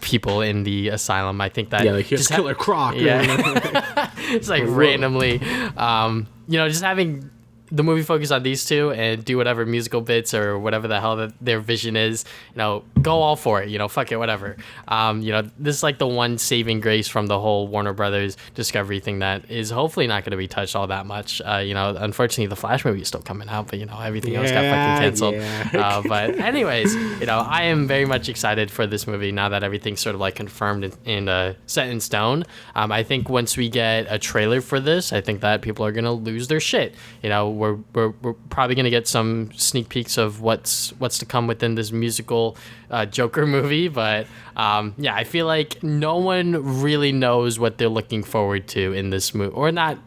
people in the asylum. I think that like here's Killer Croc. It's like randomly just having the movie focus on these two and do whatever musical bits or whatever the hell that their vision is, go all for it, fuck it, whatever. This is like the one saving grace from the whole Warner Brothers Discovery thing that is hopefully not going to be touched all that much. Unfortunately the Flash movie is still coming out, but everything else got fucking canceled. Yeah. But anyways, I am very much excited for this movie now that everything's sort of like confirmed and set in stone. I think once we get a trailer for this, I think that people are going to lose their shit. We're probably going to get some sneak peeks of what's to come within this musical Joker movie, but I feel like no one really knows what they're looking forward to in this movie, or not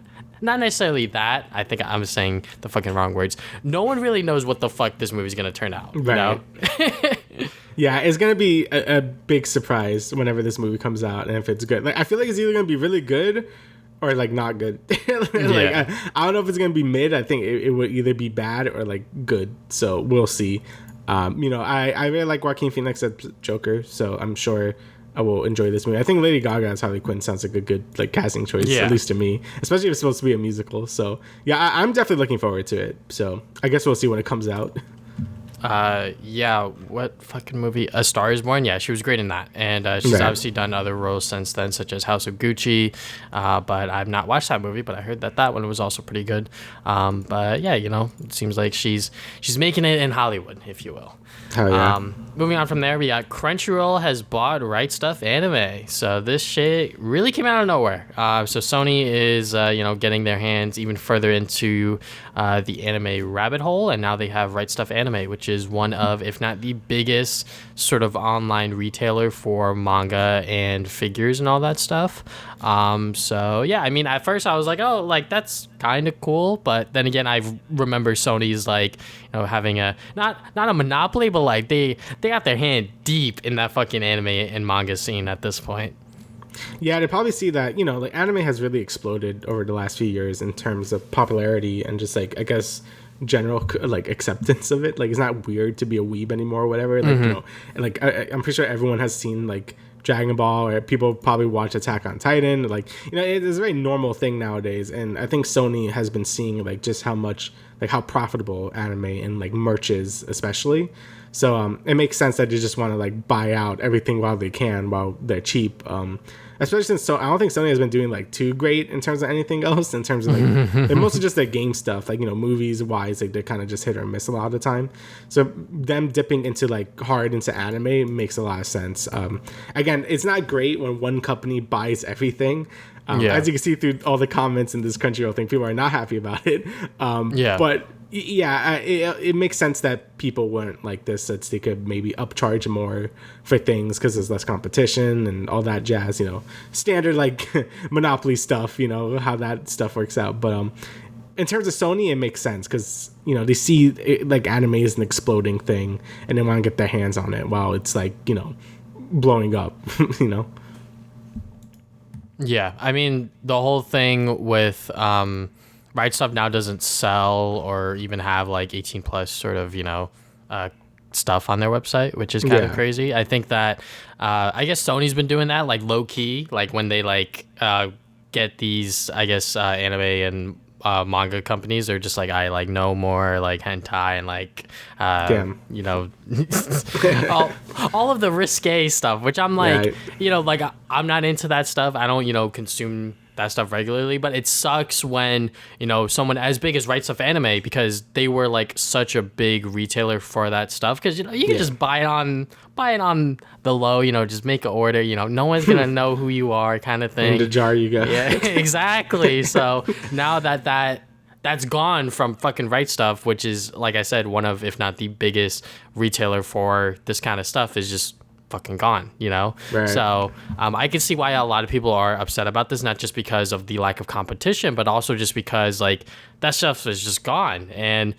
necessarily that. I think I'm saying the fucking wrong words. No one really knows what the fuck this movie's going to turn out. Right. Yeah, it's going to be a big surprise whenever this movie comes out, and if it's good. Like, I feel like it's either going to be really good or like not good. I don't know if it's gonna be mid. I think it would either be bad or like good. So we'll see. I really like Joaquin Phoenix as Joker, so I'm sure I will enjoy this movie. I think Lady Gaga as Harley Quinn sounds like a good like casting choice, at least to me, especially if it's supposed to be a musical. So yeah, I'm definitely looking forward to it. So I guess we'll see when it comes out. What fucking movie? A Star Is Born. Yeah, she was great in that, and she's obviously done other roles since then, such as House of Gucci. But I've not watched that movie, but I heard that one was also pretty good. But yeah, it seems like she's making it in Hollywood, if you will. Oh, yeah. Moving on from there, we got Crunchyroll has bought RightStuf Anime. So this shit really came out of nowhere. So Sony is, getting their hands even further into the anime rabbit hole, and now they have RightStuf Anime, which is one of, if not the biggest sort of online retailer for manga and figures and all that stuff. So yeah, I mean, at first I was like, oh, like that's kind of cool, but then again, I remember Sony's like, having a not a monopoly, but like they got their hand deep in that fucking anime and manga scene at this point. Yeah, they probably see that, like anime has really exploded over the last few years in terms of popularity and just like, I guess, general like acceptance of it. Like, it's not weird to be a weeb anymore or whatever. Like, like I'm pretty sure everyone has seen like Dragon Ball, or people probably watch Attack on Titan. Like, it's a very normal thing nowadays. And I think Sony has been seeing like just how much, like how profitable anime and like merch is, especially. So it makes sense that they just want to like buy out everything while they can, while they're cheap. especially since I don't think Sony has been doing like too great in terms of anything else. In terms of like they're mostly just like game stuff, like movies wise, like they're kind of just hit or miss a lot of the time. So them dipping into like hard into anime makes a lot of sense. Again, it's not great when one company buys everything. As you can see through all the comments in this Crunchyroll thing, people are not happy about it. But yeah, it makes sense that people wouldn't like this, that they could maybe upcharge more for things because there's less competition and all that jazz, standard like monopoly stuff, how that stuff works out. But in terms of Sony, it makes sense because they see it, like anime is an exploding thing and they want to get their hands on it while it's like blowing up. Yeah, I mean the whole thing with RightStuf now doesn't sell or even have like 18 plus sort of stuff on their website, which is kind of crazy. I think that I guess Sony's been doing that like low key, like when they like get these anime and manga companies, they're just like, I like no more like hentai and like all of the risque stuff, which I'm like, like I'm not into that stuff. I don't consume that stuff regularly, but it sucks when someone as big as RightStuf Anime, because they were like such a big retailer for that stuff, because you can just buy it on the low, just make an order, no one's gonna know who you are, kind of thing. In the jar you go. Yeah, exactly. So now that's gone from fucking RightStuf, which is, like I said, one of, if not the biggest retailer for this kind of stuff, is just fucking gone, Right. So I can see why a lot of people are upset about this, not just because of the lack of competition, but also just because like that stuff is just gone. And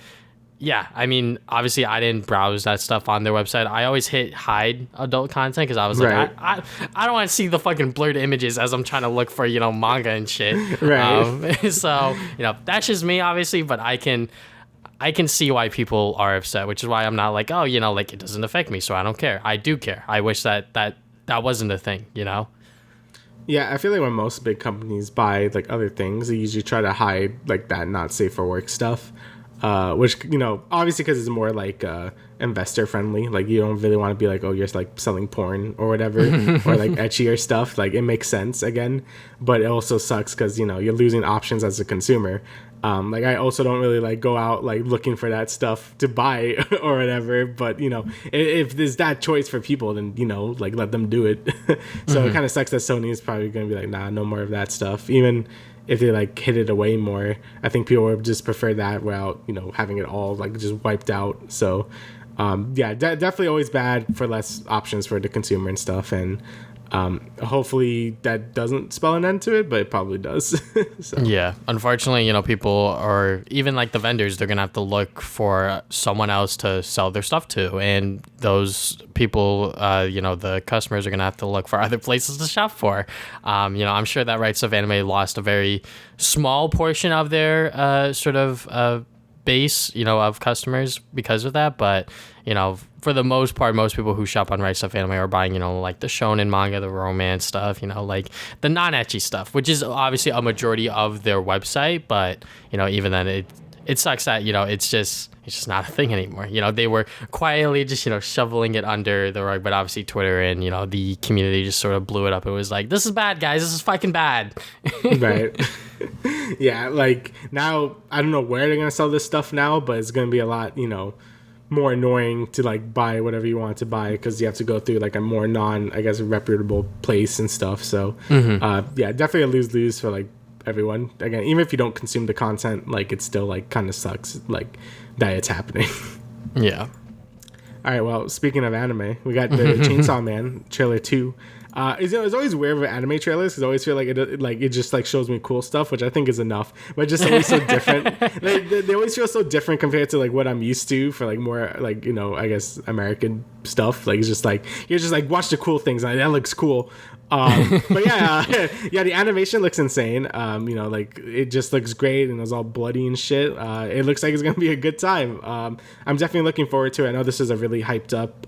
yeah, I mean, obviously I didn't browse that stuff on their website. I always hit hide adult content because I was like, I don't want to see the fucking blurred images as I'm trying to look for manga and shit. Right. So that's just me, obviously, but I can see why people are upset, which is why I'm not like, oh, like it doesn't affect me, so I don't care. I do care. I wish that wasn't a thing, Yeah, I feel like when most big companies buy like other things, they usually try to hide like that not safe for work stuff, which obviously because it's more like investor friendly. Like you don't really want to be like, oh, you're like selling porn or whatever, or like etchier stuff. Like it makes sense again, but it also sucks because you're losing options as a consumer. Like I also don't really like go out like looking for that stuff to buy or whatever, but if there's that choice for people, then like let them do it. So it kind of sucks that Sony is probably going to be like, nah, no more of that stuff. Even if they like hid it away more, I think people would just prefer that without having it all like just wiped out. So definitely always bad for less options for the consumer and stuff. And hopefully that doesn't spell an end to it, but it probably does. So. Yeah, unfortunately, people or even like the vendors, they're gonna have to look for someone else to sell their stuff to, and those people, the customers are gonna have to look for other places to shop for. I'm sure that RightStuf Anime lost a very small portion of their sort of base, of customers because of that, but for the most part, most people who shop on RightStuf Anime are buying, like the shonen manga, the romance stuff, like the non-ecchi stuff, which is obviously a majority of their website. But, even then it sucks that, it's just not a thing anymore. They were quietly just, shoveling it under the rug, but obviously Twitter and, the community just sort of blew it up. It was like, this is bad, guys. This is fucking bad. Right. Yeah. Like now, I don't know where they're going to sell this stuff now, but it's going to be a lot, more annoying to like buy whatever you want to buy because you have to go through like a more reputable place and stuff. So definitely a lose for like everyone. Again, even if you don't consume the content, like it still like kind of sucks like that it's happening. Yeah. All right, well, speaking of anime, we got the Chainsaw Man trailer 2. It's always weird with anime trailers because I always feel like it just like shows me cool stuff, which I think is enough, but it's just always so different. They always feel so different compared to like what I'm used to for like more like I guess American stuff. Like it's just like you're just like watch the cool things. Like, that looks cool. But the animation looks insane. Like it just looks great and it's all bloody and shit. It looks like it's gonna be a good time. I'm definitely looking forward to it. I know this is a really hyped up.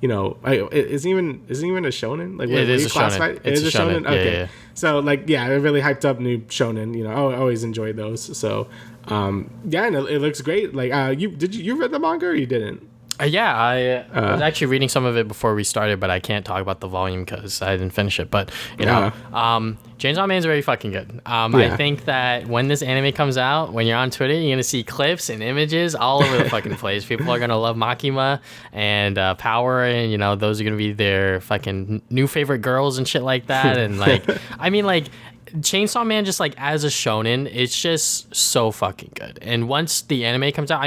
Is it even a shonen? Like it is a shonen. It is a shonen. Okay, yeah. So like a really hyped up new shonen. I always enjoy those. So and it looks great. Like you read the manga or you didn't? Yeah, I was actually reading some of it before we started, but I can't talk about the volume because I didn't finish it. But, Chainsaw Man's very fucking good. I think that when this anime comes out, when you're on Twitter, you're going to see clips and images all over the fucking place. People are going to love Makima and Power, and, those are going to be their fucking new favorite girls and shit like that. And, Chainsaw Man, just as a shonen, it's just so fucking good. And once the anime comes out,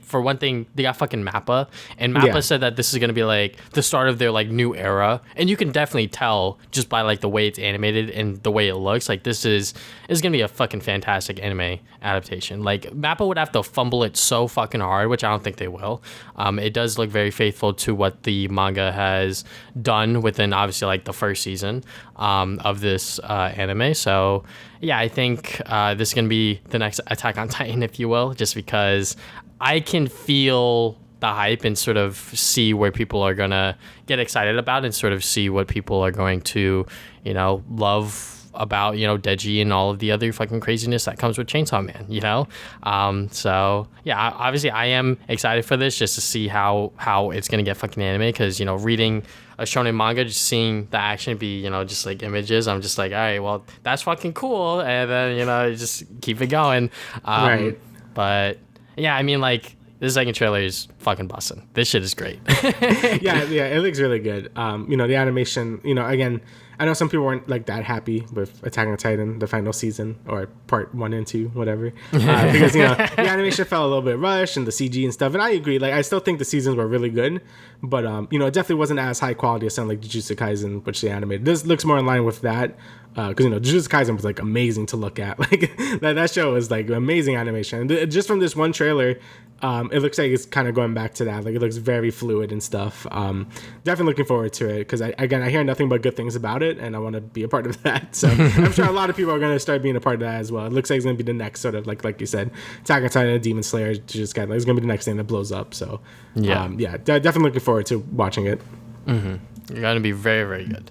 for one thing, they got fucking Mappa, and Mappa said that this is gonna be the start of their new era, and you can definitely tell just by the way it's animated and the way it looks. This is gonna be a fucking fantastic anime adaptation. Mappa would have to fumble it so fucking hard, which I don't think they will. It does look very faithful to what the manga has done within obviously the first season of this anime. So yeah, I think this is going to be the next Attack on Titan, if you will, just because I can feel the hype and sort of see where people are going to get excited about and sort of see what people are going to, love about, Deji and all of the other fucking craziness that comes with Chainsaw Man, so yeah, obviously I am excited for this just to see how it's going to get fucking anime, because, reading a shonen manga, just seeing the action be, just images, I'm just all right, well, that's fucking cool, and then, just keep it going. Right. But yeah, the second trailer is fucking busting. This shit is great. yeah, it looks really good. The animation, again, I know some people weren't that happy with Attack on Titan, the final season, or part 1 and 2, whatever, because the animation felt a little bit rushed and the CG and stuff. And I agree, I still think the seasons were really good, but it definitely wasn't as high quality as something like Jujutsu Kaisen, which they animated. This looks more in line with that, because Jujutsu Kaisen was amazing to look at. That show was amazing animation. And just from this one trailer, it looks like it's kind of going back to that. It looks very fluid and stuff. Definitely looking forward to it, because I hear nothing but good things about it, and I want to be a part of that. So I'm sure a lot of people are going to start being a part of that as well. It looks like it's going to be the next sort of like you said, Attack on Titan, Demon Slayer, it's going to be the next thing that blows up. So definitely looking forward to watching it. You're going to be very, very good.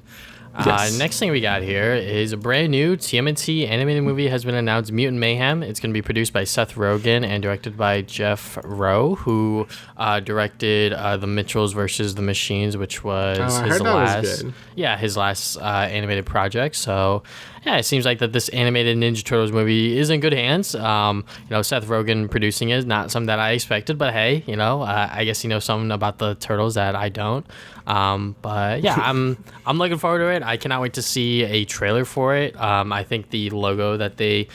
Yes. Next thing we got here is a brand new TMNT animated movie has been announced, Mutant Mayhem. It's going to be produced by Seth Rogen and directed by Jeff Rowe, who directed The Mitchells versus the Machines, which was his last animated project. So yeah, it seems like that this animated Ninja Turtles movie is in good hands. Seth Rogen producing it is not something that I expected, but hey, I guess he knows something about the Turtles that I don't. But yeah, I'm looking forward to it. I cannot wait to see a trailer for it. I think the logo that they,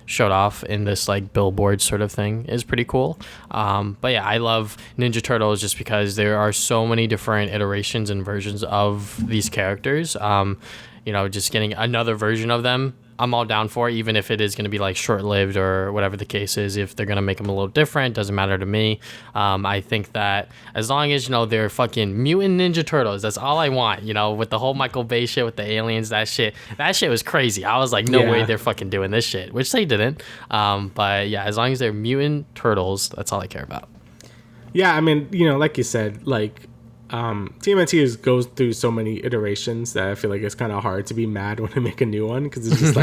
showed off in this billboard sort of thing is pretty cool. But yeah, I love Ninja Turtles just because there are so many different iterations and versions of these characters. Just getting another version of them, I'm all down for, even if it is going to be short-lived or whatever the case is. If they're going to make them a little different, doesn't matter to me. I think that as long as they're fucking mutant Ninja Turtles, that's all I want. With the whole Michael Bay shit with the aliens, that shit was crazy. I was like, no way they're fucking doing this shit, which they didn't. But yeah, as long as they're mutant turtles, that's all I care about. Yeah, like you said, TMNT goes through so many iterations that I feel like it's kind of hard to be mad when they make a new one, because it's just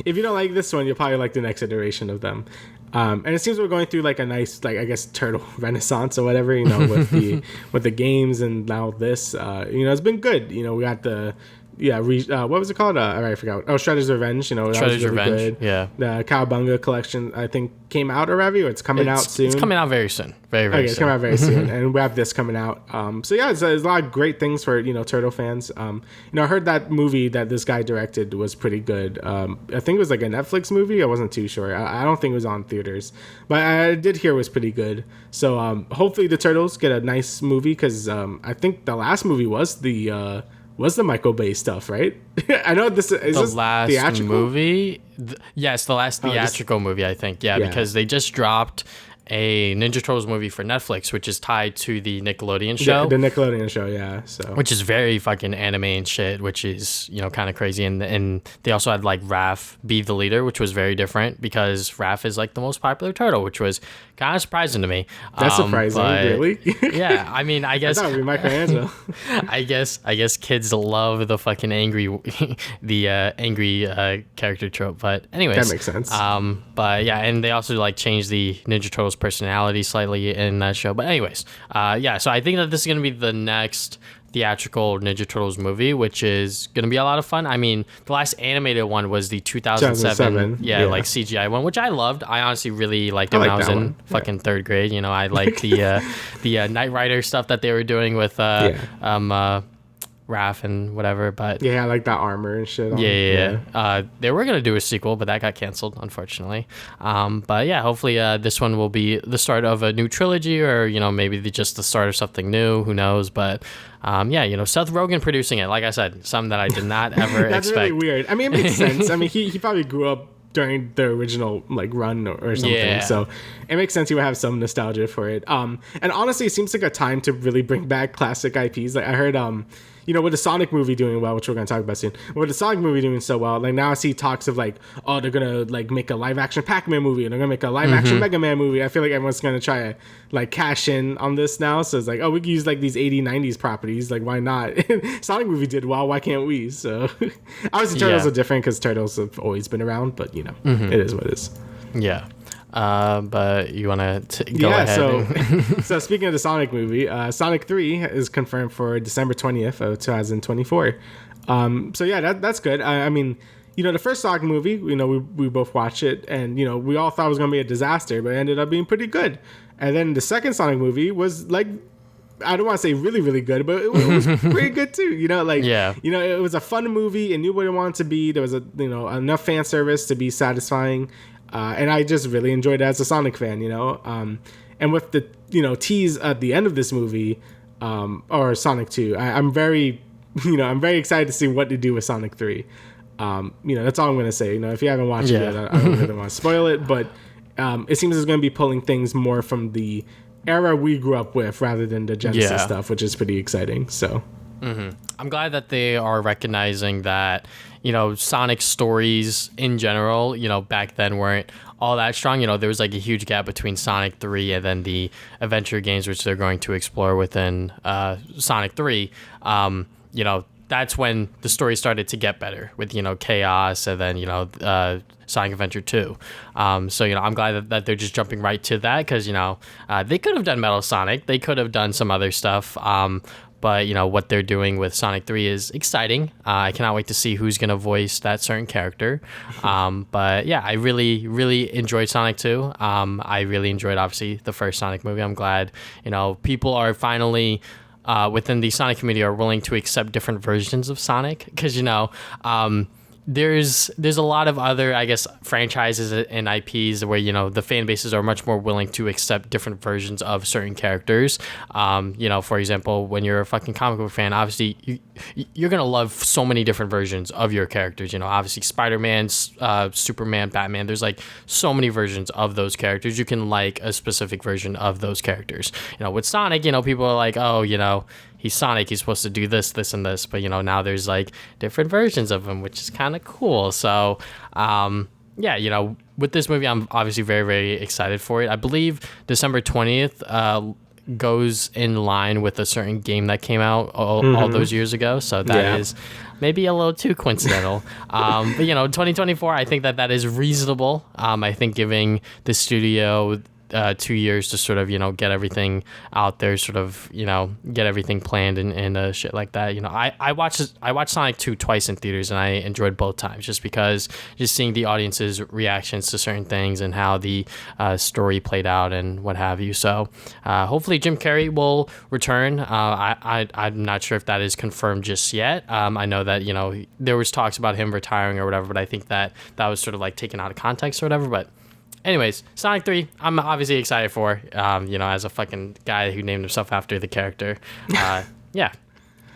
if you don't like this one, you'll probably like the next iteration of them. And it seems we're going through a nice turtle renaissance or whatever, with the games, and now this, it's been good. We got the what was it called? I forgot. Oh, Shredder's Revenge. That was really Revenge. Good. Yeah. The Cowabunga collection, I think, came out already, or it's coming out soon. It's coming out very soon. Very soon. It's coming out very soon, and we have this coming out. So yeah, there's a lot of great things for turtle fans. I heard that movie that this guy directed was pretty good. I think it was a Netflix movie. I wasn't too sure. I don't think it was on theaters, but I did hear it was pretty good. So hopefully the turtles get a nice movie, because I think the last movie was the Michael Bay stuff, right? I know this is the this last theatrical movie. Yes, the last theatrical movie, I think. Yeah, because they just dropped a Ninja Turtles movie for Netflix, which is tied to the Nickelodeon show. The Nickelodeon show, yeah. So which is very fucking anime and shit, which is kind of crazy. And they also had Raph be the leader, which was very different, because Raph is the most popular turtle, which was kind of surprising to me. That's surprising, really. Yeah, I guess I thought it would be Michelangelo. I guess kids love the fucking angry character trope. But anyways, that makes sense. But yeah, and they also changed the Ninja Turtles personality slightly in that show. But anyways, yeah. So I think that this is gonna be the next theatrical Ninja Turtles movie, which is going to be a lot of fun. I mean, the last animated one was the 2007 like CGI one, which I loved. I honestly really liked it when I was in fucking third grade. You know, I liked the Knight Rider stuff that they were doing with Raph and whatever, but yeah, I like that armor and shit. They were gonna do a sequel, but that got canceled, unfortunately. But yeah, hopefully this one will be the start of a new trilogy, or you know, maybe just the start of something new. Who knows? But yeah, you know, Seth Rogen producing it. Like I said, something that I did not ever That's expect. Really weird. I mean, it makes sense. I mean, he probably grew up during the original like run or something, so it makes sense he would have some nostalgia for it. And honestly, it seems like a time to really bring back classic IPs. Like I heard you know, with the Sonic movie doing well, which we're going to talk about soon, with the Sonic movie doing so well, like now I see talks of like, oh, they're going to like make a live action Pac-Man movie and they're going to make a live action Mega Man movie. I feel like everyone's going to try to like cash in on this now. So it's like, oh, we can use like these 80s, 90s properties. Like, why not? Sonic movie did well. Why can't we? So obviously Turtles are different because Turtles have always been around, but you know, it is what it is. Yeah. But you want to go ahead? So speaking of the Sonic movie, Sonic 3 is confirmed for December 20th of 2024. So yeah, that's good. I mean, you know, the first Sonic movie, you know, we both watched it, and you know, we all thought it was gonna be a disaster, but it ended up being pretty good. And then the second Sonic movie was like, I don't want to say really, really good, but it was pretty good too. You know, like, you know, it was a fun movie. It knew what it wanted to be. There was enough fan service to be satisfying. And I just really enjoyed it as a Sonic fan, you know. And with the, you know, tease at the end of this movie, or Sonic 2, I'm very excited to see what they do with Sonic 3. You know, that's all I'm going to say. You know, if you haven't watched it yet, I don't really want to spoil it. But it seems it's going to be pulling things more from the era we grew up with rather than the Genesis stuff, which is pretty exciting. So I'm glad that they are recognizing that, you know, Sonic stories in general, you know, back then weren't all that strong. You know, there was like a huge gap between Sonic 3 and then the adventure games, which they're going to explore within Sonic 3. You know, that's when the story started to get better with, you know, Chaos and then, you know, Sonic Adventure 2. So, you know, I'm glad that they're just jumping right to that because, you know, they could have done Metal Sonic. They could have done some other stuff. But, you know, what they're doing with Sonic 3 is exciting. I cannot wait to see who's going to voice that certain character. But, yeah, I really, really enjoyed Sonic 2. I really enjoyed, obviously, the first Sonic movie. I'm glad, you know, people are finally, within the Sonic community, are willing to accept different versions of Sonic. Because, you know, there's a lot of other, I guess, franchises and IPs where, you know, the fan bases are much more willing to accept different versions of certain characters. You know, for example, when you're a fucking comic book fan, obviously you're gonna love so many different versions of your characters. You know, obviously Spider-Man, Superman, Batman. There's like so many versions of those characters. You can like a specific version of those characters. You know, with Sonic, you know, people are like, oh, you know, he's Sonic, he's supposed to do this, this, and this. But, you know, now there's, like, different versions of him, which is kind of cool. So, yeah, you know, with this movie, I'm obviously very, very excited for it. I believe December 20th goes in line with a certain game that came out all those years ago. So that is maybe a little too coincidental. But, you know, 2024, I think that is reasonable. I think giving the studio 2 years to sort of, you know, get everything out there, sort of, you know, get everything planned and shit like that. You know, I watched Sonic 2 twice in theaters and I enjoyed both times just because just seeing the audience's reactions to certain things and how the story played out and what have you. So hopefully Jim Carrey will return. I'm not sure if that is confirmed just yet. I know that, you know, there was talks about him retiring or whatever, but I think that was sort of like taken out of context or whatever. But anyways, Sonic 3, I'm obviously excited for, you know, as a fucking guy who named himself after the character. Yeah,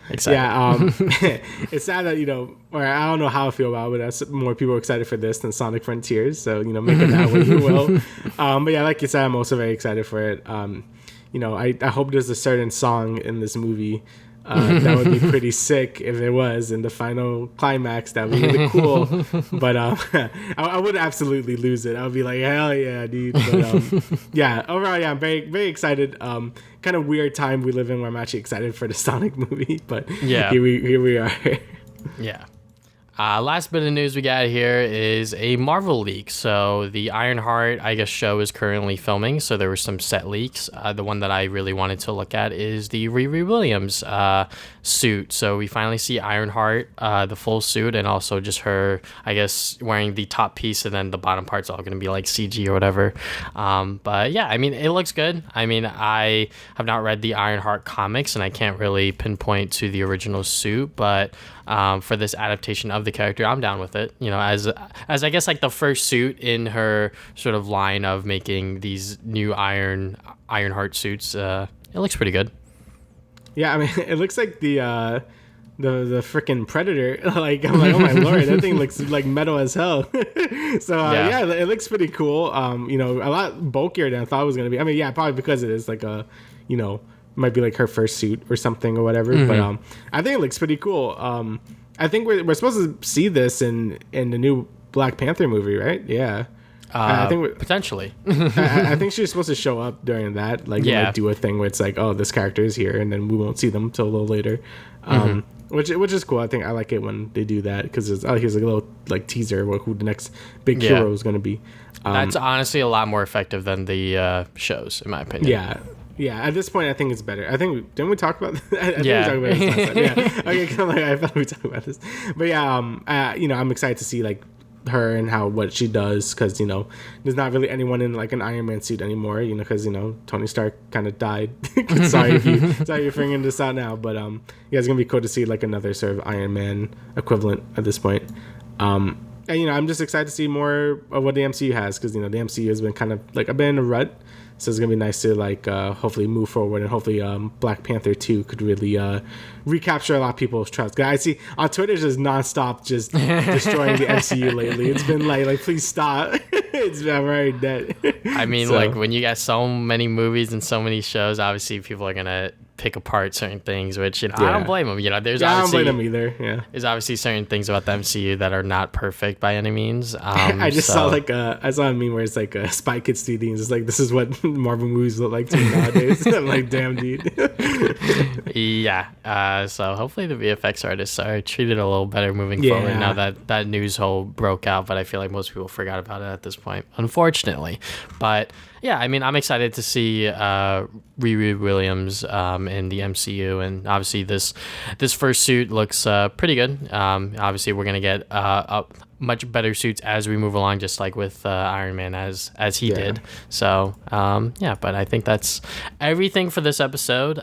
excited. Yeah, it's sad that, you know, or I don't know how I feel about it, but that's more people are excited for this than Sonic Frontiers. So, you know, make it that way you will. But yeah, like you said, I'm also very excited for it. You know, I hope there's a certain song in this movie that would be pretty sick if there was in the final climax. That would be really cool. But I would absolutely lose it. I would be like, hell yeah, dude. But yeah, overall, yeah, I'm very, very excited. Kind of weird time we live in where I'm actually excited for the Sonic movie. But yeah, here we are. Yeah. Last bit of news we got here is a Marvel leak. So the Ironheart, I guess, show is currently filming. So there were some set leaks. The one that I really wanted to look at is the Riri Williams suit. So we finally see Ironheart, the full suit, and also just her, I guess, wearing the top piece, and then the bottom part's all going to be like CG or whatever. But yeah, I mean, it looks good. I mean, I have not read the Ironheart comics, and I can't really pinpoint to the original suit, but for this adaptation of the character, I'm down with it. You know, as I guess like the first suit in her sort of line of making these new Ironheart suits. It looks pretty good. Yeah, I mean, it looks like the freaking Predator. Like, I'm like, oh my lord, that thing looks like metal as hell. So yeah, it looks pretty cool. You know, a lot bulkier than I thought it was gonna be. I mean, yeah, probably because it is like a, you know, might be like her first suit or something or whatever. Mm-hmm. But I think it looks pretty cool. I think we're supposed to see this in the new Black Panther movie, right? Yeah. I think potentially. I think she's supposed to show up during that. Like, yeah, might do a thing where it's like, oh, this character is here, and then we won't see them till a little later. Which is cool. I think I like it when they do that because here's like a little like teaser of who the next big hero is going to be. That's honestly a lot more effective than the shows, in my opinion. Yeah, at this point, I think it's better. I think, didn't we talk about this? I think we talked about this last time. Yeah. Okay, kind of like, I thought we talked about this. But yeah, you know, I'm excited to see, like, her and what she does, because, you know, there's not really anyone in, like, an Iron Man suit anymore, you know, because, you know, Tony Stark kind of died. sorry if you're figuring this out now. But, yeah, it's going to be cool to see, like, another sort of Iron Man equivalent at this point. And, you know, I'm just excited to see more of what the MCU has, because, you know, the MCU has been kind of, like, a bit in a rut. So it's going to be nice to, like, hopefully move forward, and hopefully Black Panther 2 could really recapture a lot of people's trust. I see on Twitter just nonstop just destroying the MCU lately. It's been like please stop. I'm already dead. I mean, like, when you got so many movies and so many shows, obviously people are going to pick apart certain things, which, you know, I don't blame them. You know, I don't blame them either. Yeah, there's obviously certain things about the MCU that are not perfect by any means. I just saw I saw a meme where it's like Spy Kids 3D, and it's like, this is what Marvel movies look like to me nowadays. I'm like, damn, dude. Yeah. So hopefully the VFX artists are treated a little better moving forward now that news hole broke out. But I feel like most people forgot about it at this point, unfortunately. But yeah, I mean, I'm excited to see Riri Williams in the MCU, and obviously this first suit looks pretty good. Obviously, we're gonna get much better suits as we move along, just like with Iron Man as he did. So but I think that's everything for this episode.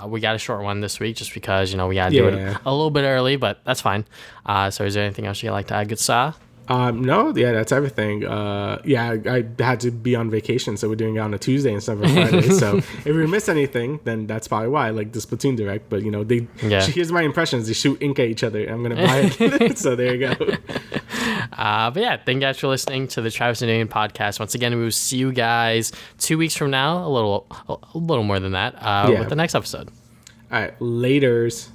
We got a short one this week just because, you know, we gotta do it a little bit early, but that's fine. So is there anything else you'd like to add, good Sa? No, that's everything. I had to be on vacation, so we're doing it on a Tuesday instead of a Friday. So if we miss anything, then that's probably why, like the Splatoon Direct. But, you know, here's my impressions. They shoot ink at each other. I'm going to buy it. So there you go. But yeah, thank you guys for listening to the Travis and Damian podcast. Once again, we will see you guys 2 weeks from now, a little more than that, with the next episode. All right, laters.